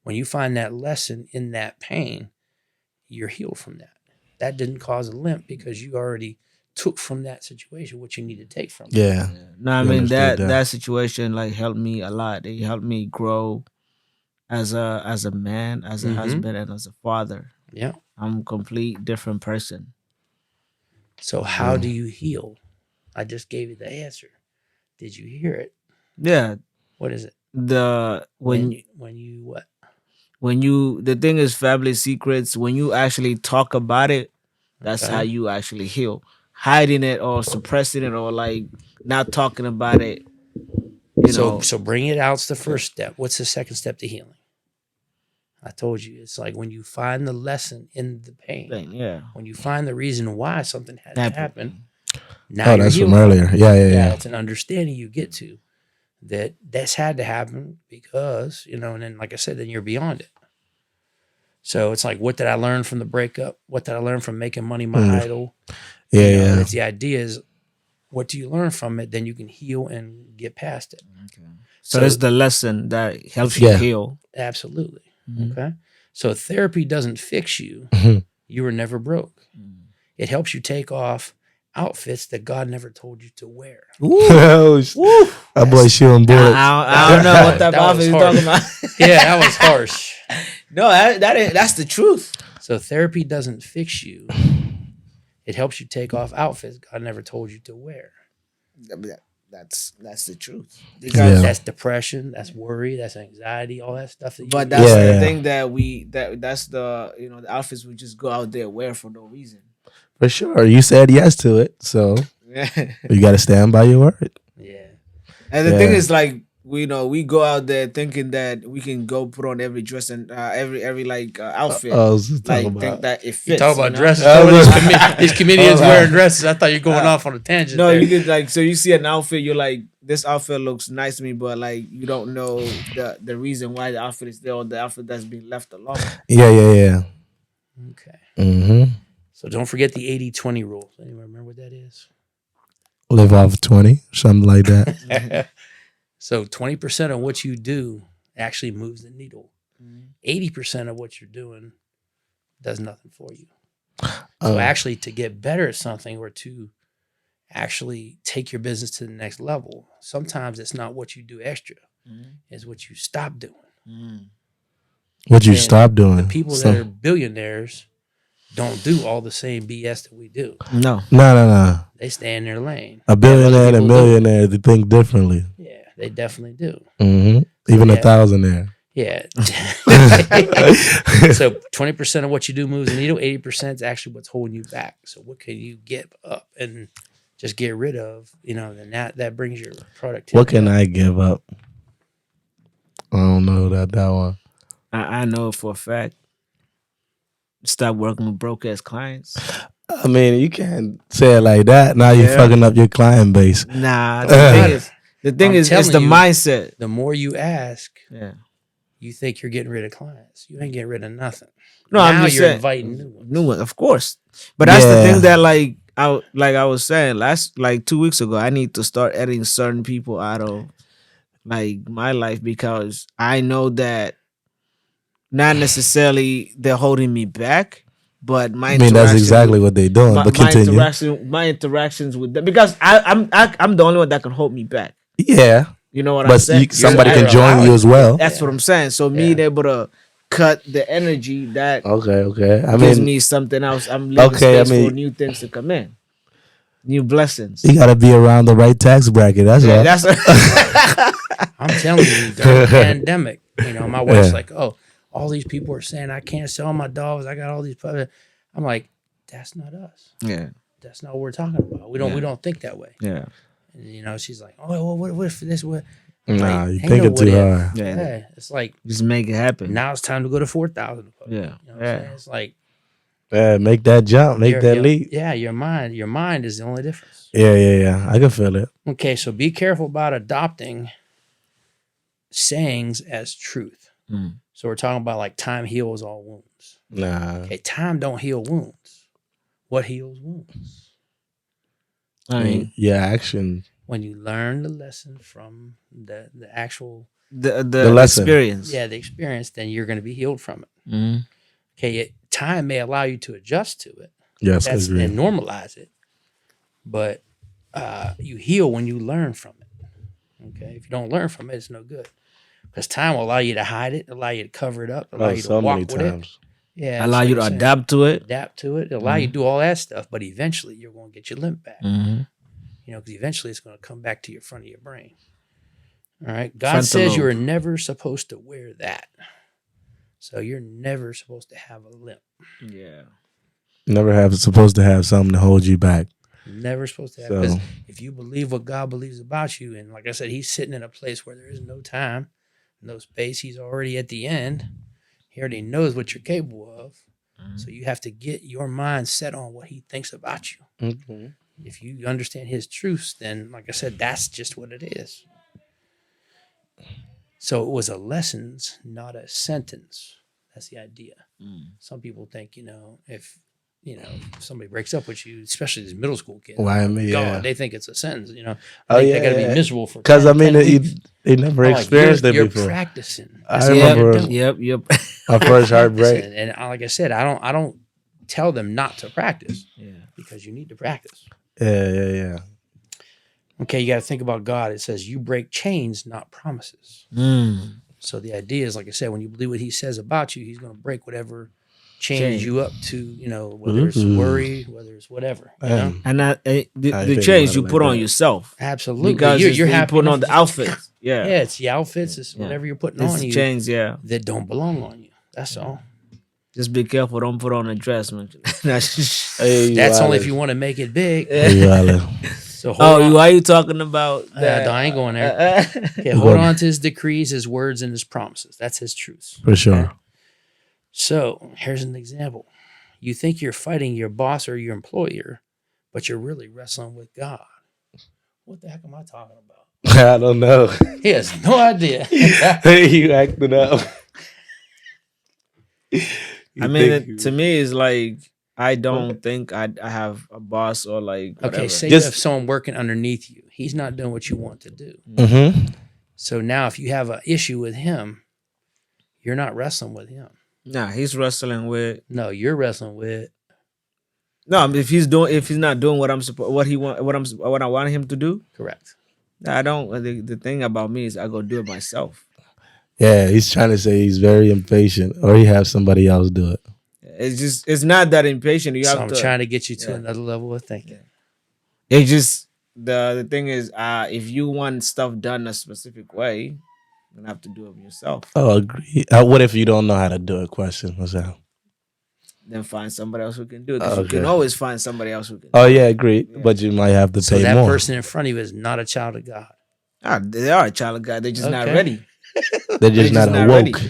when you find that lesson in that pain, you're healed from that. That didn't cause a limp because you already took from that situation what you need to take from it. yeah. No, I You mean understood that that. situation like helped me a lot. It helped me grow as a man, as a husband, and as a father. Yeah. I'm a complete different person. So how do you heal? I just gave you the answer. Did you hear it? Yeah. What is it? When you what? the thing is family secrets, when you actually talk about it, that's Okay. how you actually heal. Hiding it or suppressing it or like not talking about it, So bring it out's the first step. What's the second step to healing? I told you, it's like when you find the lesson in the pain. Yeah. When you find the reason why something had to happen. Now Oh, you're that's from healing. earlier. Yeah. It's an understanding you get to that this had to happen because, and then like I said, then you're beyond it. So it's like, what did I learn from the breakup? What did I learn from making money my idol? Yeah, You know, yeah. It's the idea is, what do you learn from it? Then you can heal and get past it. So that's the lesson that helps you Yeah. heal. Absolutely. Mhm. Okay. So therapy doesn't fix you. Mhm. You were never broke. It helps you take off outfits that God never told you to wear. Oh, that boy shooting bullets. I don't know what type of That outfit was you're harsh. talking about. Yeah, that was harsh. No, that's the truth. So therapy doesn't fix you. It helps you take off outfits God never told you to wear. That's the truth. Yeah. Because That's depression, that's worry, that's anxiety, all that stuff. That but that's Yeah, the yeah. thing that's the the outfits we just go out there and wear for no reason. For sure. You said yes to it, so you got to stand by your word. Yeah. And the thing Yeah. is, like, we go out there thinking that we can go put on every dress and every like outfit, I was just talking like about. think that it fits. You talk about you know? dresses. Oh, Talk about look. these comedians Oh, wearing dresses. I thought you were going off on a tangent. No, there. you could like so you see an outfit, you're like, this outfit looks nice to me, but like you don't know the reason why the outfit is there or the outfit that's being left alone. Yeah, yeah, yeah. Okay. Mm-hmm. So don't forget the 80-20 rule. Anyone remember what that is? Live off 20, something like that. So 20% of what you do actually moves the needle. 80% of what you're doing does nothing for you. So actually, to get better at something or to actually take your business to the next level, sometimes it's not what you do extra, it's what you stop doing. What you And stop doing? The people that are billionaires don't do all the same BS that we do. No. No. They stay in their lane. A They have other billionaire and a people do it. millionaire, they think differently. Yeah, they definitely do. Mm-hmm. Even a yeah. thousandaire. Yeah. So 20% of what you do moves the needle. 80% is actually what's holding you back. So what can you give up and just get rid of? Then that brings your productivity. What can up. I give up? I don't know that one. I know for a fact. Stop working with broke ass clients. I mean, you can't say it like that. Now you're fucking up your client base. Nah, the thing I'm is it's telling the you, mindset. The more you ask, Yeah. you think you're getting rid of clients. You ain't getting rid of nothing. No, now I'm just you're saying, inviting new ones. New one, of course. But that's the Yeah. thing that I was saying 2 weeks ago, I need to start editing certain people out of like my life because I know that not necessarily they're holding me back, but my I mean, that's interaction exactly with- what they're doing. But continue. my interactions with them because I'm the only one that can hold me back. Yeah. You know what But I'm saying? somebody You're can join allowed you to. as well. That's what I'm saying. So me being able to cut the energy that Okay. I gives mean, me something else. I'm leaving Okay, I space for mean- new things to come in, new blessings. you got to be around the right tax bracket. That's Yeah, all. that's I'm telling you, during the pandemic, my wife's Yeah. like, "Oh, all these people are saying I can't sell my dogs. I got all these puppies." I'm like, "That's not us. yeah, That's not what we're talking about. We don't think that way." yeah, And she's like, "Oh, well, what if this? What?" Nah, Like, you ain't thinking no what too if. hard. yeah. Yeah, it's like Just make it happen. now it's time to go to 4,000. Yeah, You know what I'm yeah. saying? It's like Yeah, make that jump, make that leap. Yeah, your mind is the only difference. Yeah. I can feel it. Okay, so be careful about adopting sayings as truth. So we're talking about like time heals all wounds. Nah. Okay, time don't heal wounds. What heals wounds? I mean, your action. When you learn the lesson from the actual the lesson. experience. the experience, then you're going to be healed from it. Mhm. Okay, time may allow you to adjust to it. Yes, and agreed. normalize it, but you heal when you learn from it. Okay, if you don't learn from it, it's no good. Because time will allow you to hide it, allow you to cover it up, allow you to so walk many with it. times. Yeah, Allow you to adapt to it. adapt to it, allow you to do all that stuff. But eventually, you're going to get your limp back. Mm-hmm. Because eventually, it's going to come back to your front of your brain. All right. God Frontal says you lobe. are never supposed to wear that. So you're never supposed to have a limp. Yeah. Supposed to have something to hold you back. Never supposed to have. So- Because if you believe what God believes about you, and like I said, He's sitting in a place where there is no time, no space. He's already at the end. He already knows what you're capable of. So you have to get your mind set on what He thinks about you. Mm-hmm. If you understand His truths, then, like I said, that's just what it is. So it was a lessons, not a sentence. That's the idea. Some people think, if somebody breaks up with you, especially these middle school kids, Why me? God, Yeah. they think it's a sentence. I Oh, think they got to yeah. be miserable for Because 10 weeks. they never I'm like, experienced it you're before. practicing. I That's what remember- you're doing. Yep. My first heartbreak. Practicing. And like I said, I don't tell them not to practice Yeah. because you need to practice. Yeah. Okay, you got to think about God. It says you break chains, not promises. Mm. So the idea is, like I said, when you believe what he says about you, he's going to break whatever chains you up to, whether it's worry, whether it's whatever. Damn. And I the think chains about you it put like on that. yourself. Absolutely. Because You're you happy put on enough the to- outfits. Yeah. Yeah, it's the outfits. It's Yeah. whatever you're putting It's on the you chains, yeah. that don't belong on you. That's all. Just be careful. Don't put on a dress, man. Hey, That's only if Wallace. you want to make it big. Hey, Wallace. So hold on. why are you talking about that? I ain't going there. Okay, Go hold on. on to his decrees, his words, and his promises. That's his truths. For sure. Okay? So here's an example. You think you're fighting your boss or your employer, but you're really wrestling with God. What the heck am I talking about? I don't know. He has no idea. Hey, you acting up. I mean, to me, it's like I don't think I have a boss or like whatever. Okay, say Just- you have someone working underneath you. He's not doing what you want to do. Mm-hmm. So now if you have an issue with him, you're not wrestling with him. Nah, he's wrestling with. No, you're wrestling with No, I mean, if he's not doing what I want him to do, correct. I don't. The thing about me is I go do it myself. Yeah, he's trying to say he's very impatient, or he has somebody else do it. It's not that impatient. You So have I'm to. trying to get you to yeah. another level of thinking. It's just the thing is, if you want stuff done a specific way, you're gonna have to do it yourself. Oh, agree. What if you don't know how to do it? Question. What's that? Then find somebody else who can do it. 'Cause you Okay. can always find somebody else who can. Oh, yeah, agree. But you might have to So pay that more. person in front of you is not a child of God. They are a child of God. They're just not Okay. ready. They're just not ready. awoke.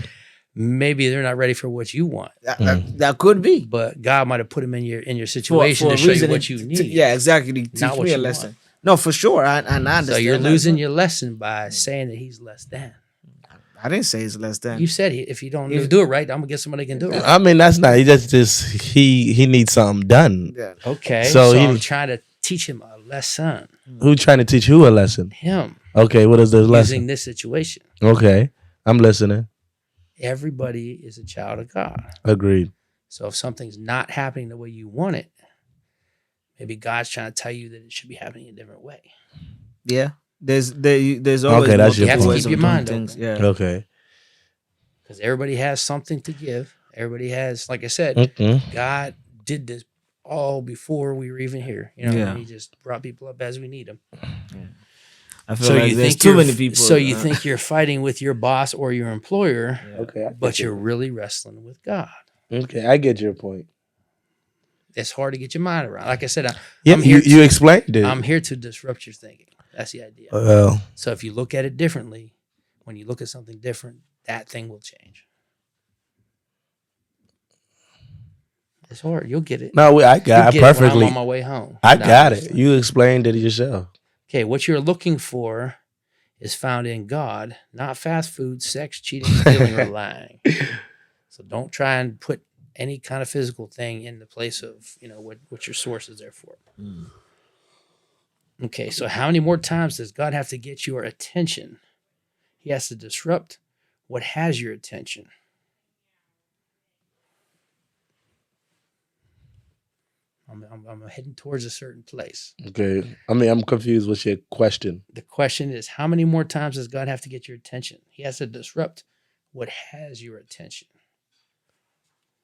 Maybe they're not ready for what you want, That could be. but God might have put them in your situation For a to show you reason what you need. yeah, exactly. To teach Not what me a you lesson. want. No, for sure. I understand. So you're that. losing your lesson by saying that he's less than. I didn't say it's less than. You said if you don't do it right, I'm gonna get somebody that can do it right. I mean, that's not. He he needs something done. Yeah. Okay, So so he- I'm trying to teach him a lesson. Who trying to teach who a lesson? Him Okay, what is this using lesson? this situation. Okay, I'm listening. Everybody is a child of God. Agreed. So if something's not happening the way you want it, maybe God's trying to tell you that it should be happening a different way. Yeah. There's always Okay, that's your multiple point. ways Keep your of doing mind things. open. Yeah. Okay. Because everybody has something to give. Everybody has, like I said, Mm-mm. God did this all before we were even here. Yeah. He just brought people up as we need them. I feel like there's too many people. So you think you're fighting with your boss or your employer, Okay. I but get you're really wrestling with God. Okay, I get your point. It's hard to get your mind around. Like I said, Yeah, I'm here. you explained it. I'm here to disrupt your thinking. That's the idea. Well, So if you look at it differently, when you look at something different, that thing will change. It's hard. You'll get it. no, I You'll got get it it when perfectly. I'm on my way home. I Nah, got it's it. fine. You explained it yourself. Okay, what you're looking for is found in God, not fast food, sex, cheating, stealing, or lying. So don't try and put any kind of physical thing in the place of what your source is there for. Okay, so how many more times does God have to get your attention? He has to disrupt what has your attention. I'm heading towards a certain place. Okay. I mean, I'm confused with your question. The question is, how many more times does God have to get your attention? He has to disrupt what has your attention.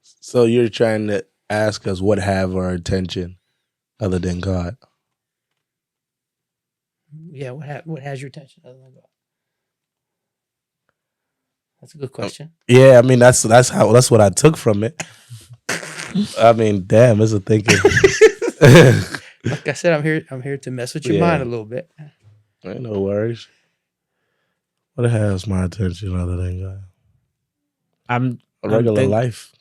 So you're trying to ask us what have our attention other than God? Yeah, what has your attention other than God? That's a good question. Yeah, I mean that's what I took from it. I mean, damn, it's a thinking. Like I said, I'm here to mess with your mind a little bit. Ain't no worries. What has my attention other than God? I'm A regular think- life.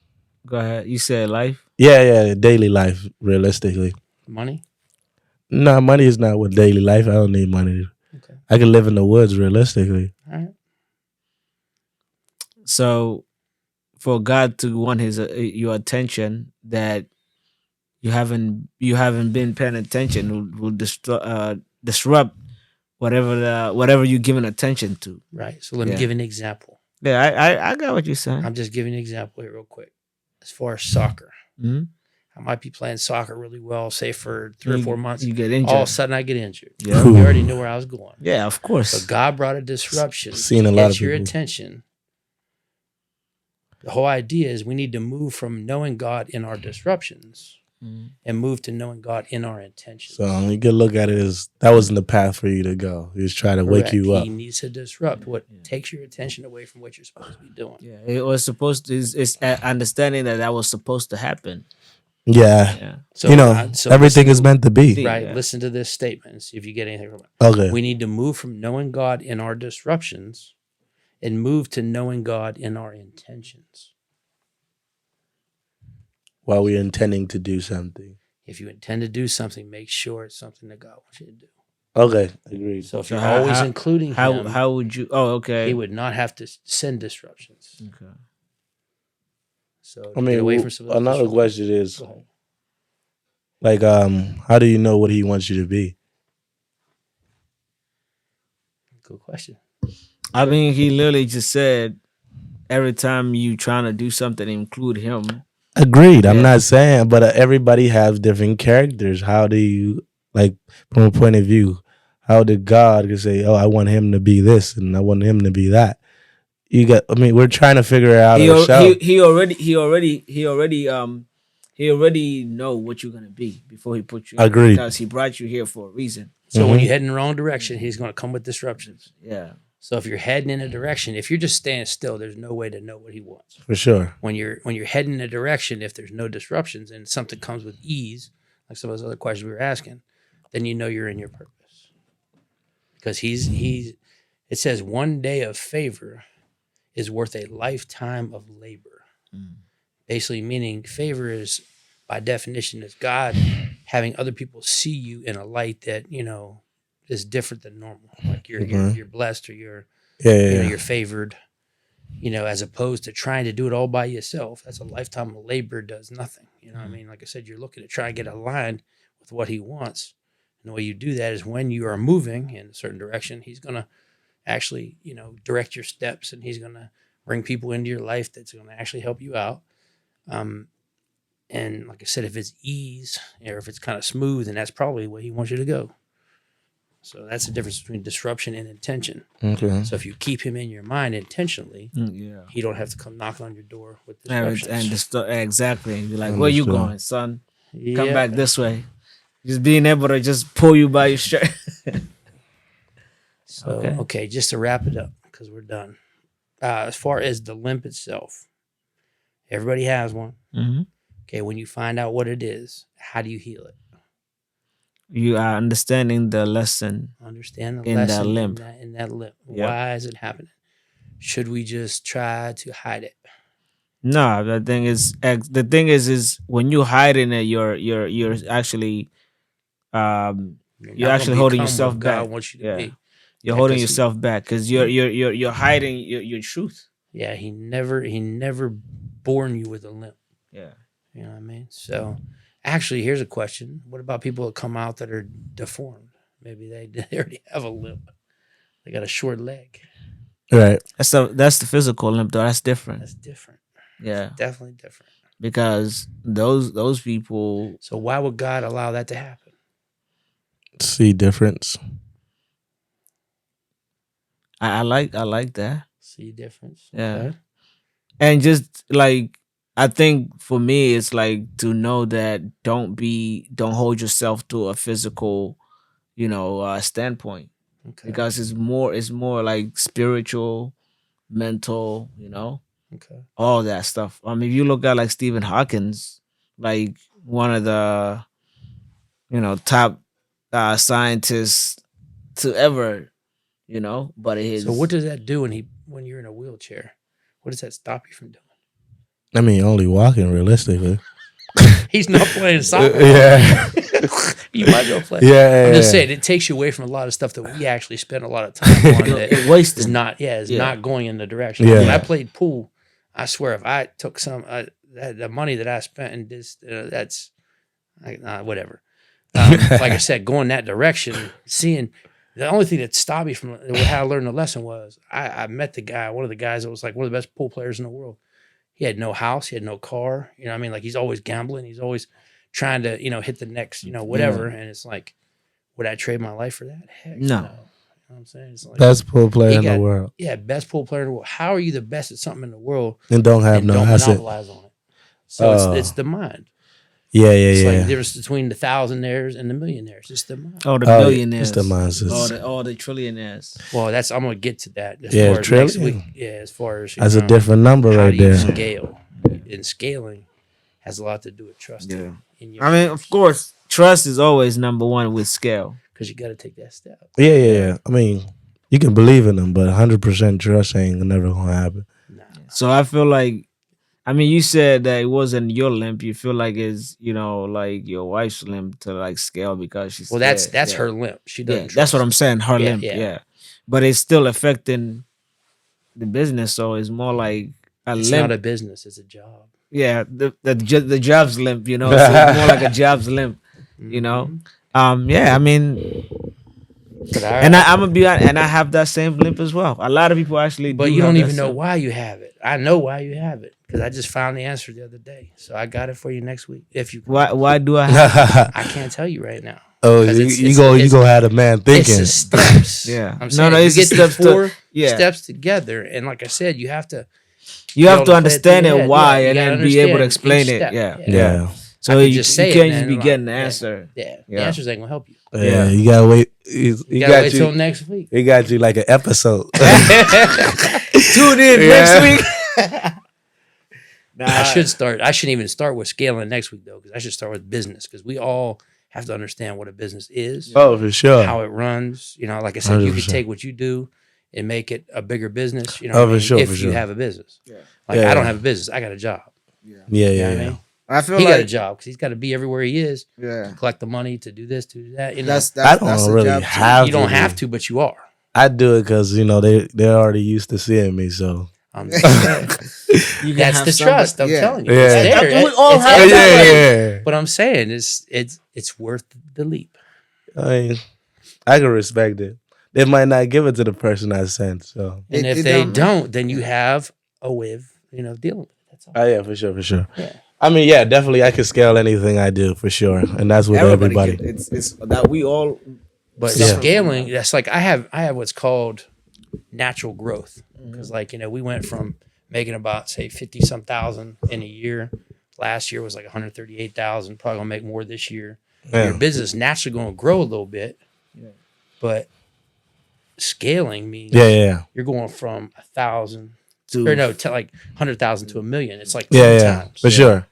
Go ahead. You said life. Yeah, daily life. Realistically, Money. no, money is not what daily life. I don't need money. Okay. I can live in the woods. Realistically, All right. So for God to want his your attention that you haven't been paying attention will disrupt whatever you're giving attention to. Right. So let me Yeah. give you an example. Yeah, I got what you're saying. I'm just giving an example here real quick. As far as soccer, Mhm. I might be playing soccer really well, say for 3 or 4 months. You get injured. All of a sudden, I get injured. Yeah. You already knew where I was going. Yeah, of course. So God brought a disruption Seen to a lot get of your people. attention. The whole idea is we need to move from knowing God in our disruptions Mhm. and move to knowing God in our intentions. So you could look at it as that wasn't the path for you to go. He was trying to wake Correct. you up. He needs to disrupt what takes your attention away from what you're supposed to be doing. Yeah, it was supposed to. It's understanding that was supposed to happen. Yeah. Yeah. So, so everything listen is to- meant to be. right. Yeah. Listen to this statement and see if you get anything from it. Okay. We need to move from knowing God in our disruptions and move to knowing God in our intentions. While we're intending to do something. If you intend to do something, make sure it's something that God wants you to do. Okay. Agreed. So if So you're how- always how- including him, How would you? Oh, okay. he would not have to send disruptions. Okay. So I to mean, get away from some of those another disruptions- question is Go ahead. like, how do you know what he wants you to be? Good question. I mean, he literally just said every time you trying to do something, include him. Agreed. I'm Yeah. not saying, but everybody has different characters. How do you, like, from a point of view, how did God say, "Oh, I want him to be this, and I want him to be that"? You got. I mean, we're trying to figure it out ourselves. He already know what you're gonna be before he put you. Agreed. Because he brought you here for a reason. So when Mhm. you head in the wrong direction, he's going to come with disruptions. Yeah. So if you're heading in a direction, if you're just standing still, there's no way to know what he wants. For sure. When you're heading in a direction, if there's no disruptions and something comes with ease, like some of those other questions we were asking, then you know you're in your purpose. Because it says 1 day of favor is worth a lifetime of labor. Basically meaning favor is, by definition, is God having other people see you in a light that, is different than normal. Like you're blessed or you're Yeah. you're favored, as opposed to trying to do it all by yourself. That's a lifetime of labor, does nothing. You know what I mean? Like I said, you're looking to try and get aligned with what he wants. And the way you do that is when you are moving in a certain direction, he's going to actually, direct your steps, and he's going to bring people into your life that's going to actually help you out. And like I said, if it's ease or if it's kind of smooth, then that's probably where he wants you to go. So that's the difference between disruption and intention. Okay. So if you keep him in your mind intentionally, Yeah. he don't have to come knocking on your door with And, disruptions. exactly. You're like, where you Understood. going, son? Yeah. Come back this way. Just being able to just pull you by your shirt. So, Okay. okay, just to wrap it up, because we're done. As far as the limp itself, everybody has one. Mm-hmm. Okay, when you find out what it is, how do you heal it? You are understanding the lesson. Understand the In that lesson limp. in that limp. Yep. Why is it happening? Should we just try to hide it? No, the thing is when you hide in it, you're actually You're not actually gonna holding become yourself what back. God wants you to Yeah. be. you're Yeah, holding 'cause yourself back because you're hiding your truth. Yeah, he never born you with a limp. Yeah. You know what I mean? So, actually, here's a question: what about people that come out that are deformed? Maybe they already have a limp. They got a short leg. Right. That's the physical limp though. That's different. That's different. Yeah. Definitely different. Because those people. So why would God allow that to happen? See difference. I like that. See difference? Yeah. Okay. And just like I think for me it's like to know that don't hold yourself to a physical, standpoint. Okay. Because it's more like spiritual, mental, Okay. all that stuff. I mean, if you look at like Stephen Hawkins, like one of the top scientists to ever, but his. So what does that do when you're in a wheelchair? What does that stop you from doing? I mean, only walking realistically. He's not playing soccer. Yeah. You might go play. Yeah. I'm just saying it takes you away from a lot of stuff that we actually spend a lot of time on that it wastes is it. not Yeah. not going in the direction. Yeah. When I played pool, I swear, if I took the money that I spent in this, that's whatever. Like I said, going that direction, seeing the only thing that stopped me from how I learned the lesson was I met one of the guys that was like one of the best pool players in the world. He had no house, he had no car. You know what I mean? Like he's always gambling. He's always trying to, hit the next, whatever. And it's like, would I trade my life for that? Heck no. You know what I'm saying? It's like, best pool player in the world. Yeah, best pool player in the world. How are you the best at something in the world and don't have no asset? Monopolize on it. So it's the mind. Yeah. It's like the difference between the thousandaires and the millionaires. It's the mind. Oh, the billionaires. It's the mindset. All the trillionaires. Well, I'm going to get to that. Next week. Yeah, as far as that's a different number right there. Scale. And scaling has a lot to do with trust. Yeah. I mean, of course, trust is always number one with scale. Because you got to take that step. Yeah. I mean, you can believe in them, but 100% trust ain't never going to happen. Nah. So I feel like, I mean, you said that it wasn't your limp. You feel like it's, like your wife's limp to like scale because she's that's her limp. She doesn't. That's what I'm saying. Her limp. Yeah. But it's still affecting the business. So it's more like it's limp. Not a business. It's a job. Yeah. The job's limp. So it's more like a job's limp. Yeah. I mean. And I'm gonna be honest, and I have that same limp as well. A lot of people actually, but you don't even know why you have it. I know why you have it because I just found the answer the other day. So I got it for you next week. If you why do I have I can't tell you right now. Oh, you go have a man thinking. It's the steps. Yeah, I'm saying it's you get the four steps together, and like I said, you have to understand it why, and then be able to explain it. Yeah. So you just can't say just be getting the answer. Yeah, the answers ain't gonna help you. Yeah, you gotta wait. You gotta wait till next week. He got you like an episode. Tune in next week. I shouldn't even start with scaling next week though, because I should start with business because we all have to understand what a business is. Oh, for sure. How it runs. Like I said, 100%. You can take what you do and make it a bigger business. For sure. If you have a business. Yeah. I don't have a business. I got a job. Yeah. You know what I mean? I feel he like got a job because he's got to be everywhere he is. Yeah. To collect the money to do this, to do that. I don't really have. You don't have to, but you are. I do it because they're already used to seeing me. So that's the trust. I'm telling you. Yeah. It's we all have that. But I'm saying it's worth the leap. I mean, I can respect it. They might not give it to the person I sent. So, and if they don't, then you have a way of dealing with it. That's all. Oh yeah, for sure. Yeah. I mean, yeah, definitely. I can scale anything I do for sure, and that's with everybody. It's that we all. But scaling, that's like I have what's called natural growth because we went from making about say 50-some thousand in a year. Last year was like 138,000. Probably gonna make more this year. Yeah. Your business naturally gonna grow a little bit, but scaling means you're going from 1,000 to like 100,000 to 1 million. It's like 10 times for sure.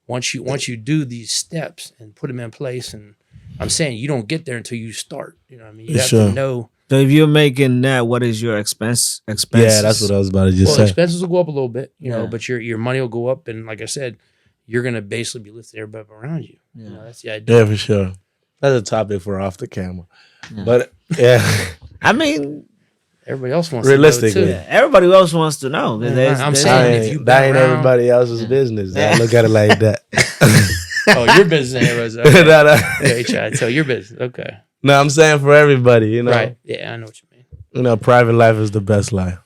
Once you do these steps and put them in place, and I'm saying you don't get there until you start. You know what I mean? You have to know. So if you're making that, what is your expense? Yeah, that's what I was about to just say. Expenses will go up a little bit, but your money will go up, and like I said, you're gonna basically be lifting everybody up around you. Yeah. That's the idea. Yeah, for sure. That's a topic for off the camera, but yeah, I mean. Everybody else wants realistically. to know too. Yeah, everybody else wants to know. I'm saying if you that ain't everybody else's business. I look at it like that. Your business ain't okay. So your business. Okay. No, I'm saying for everybody, Right. Yeah, I know what you mean. Private life is the best life.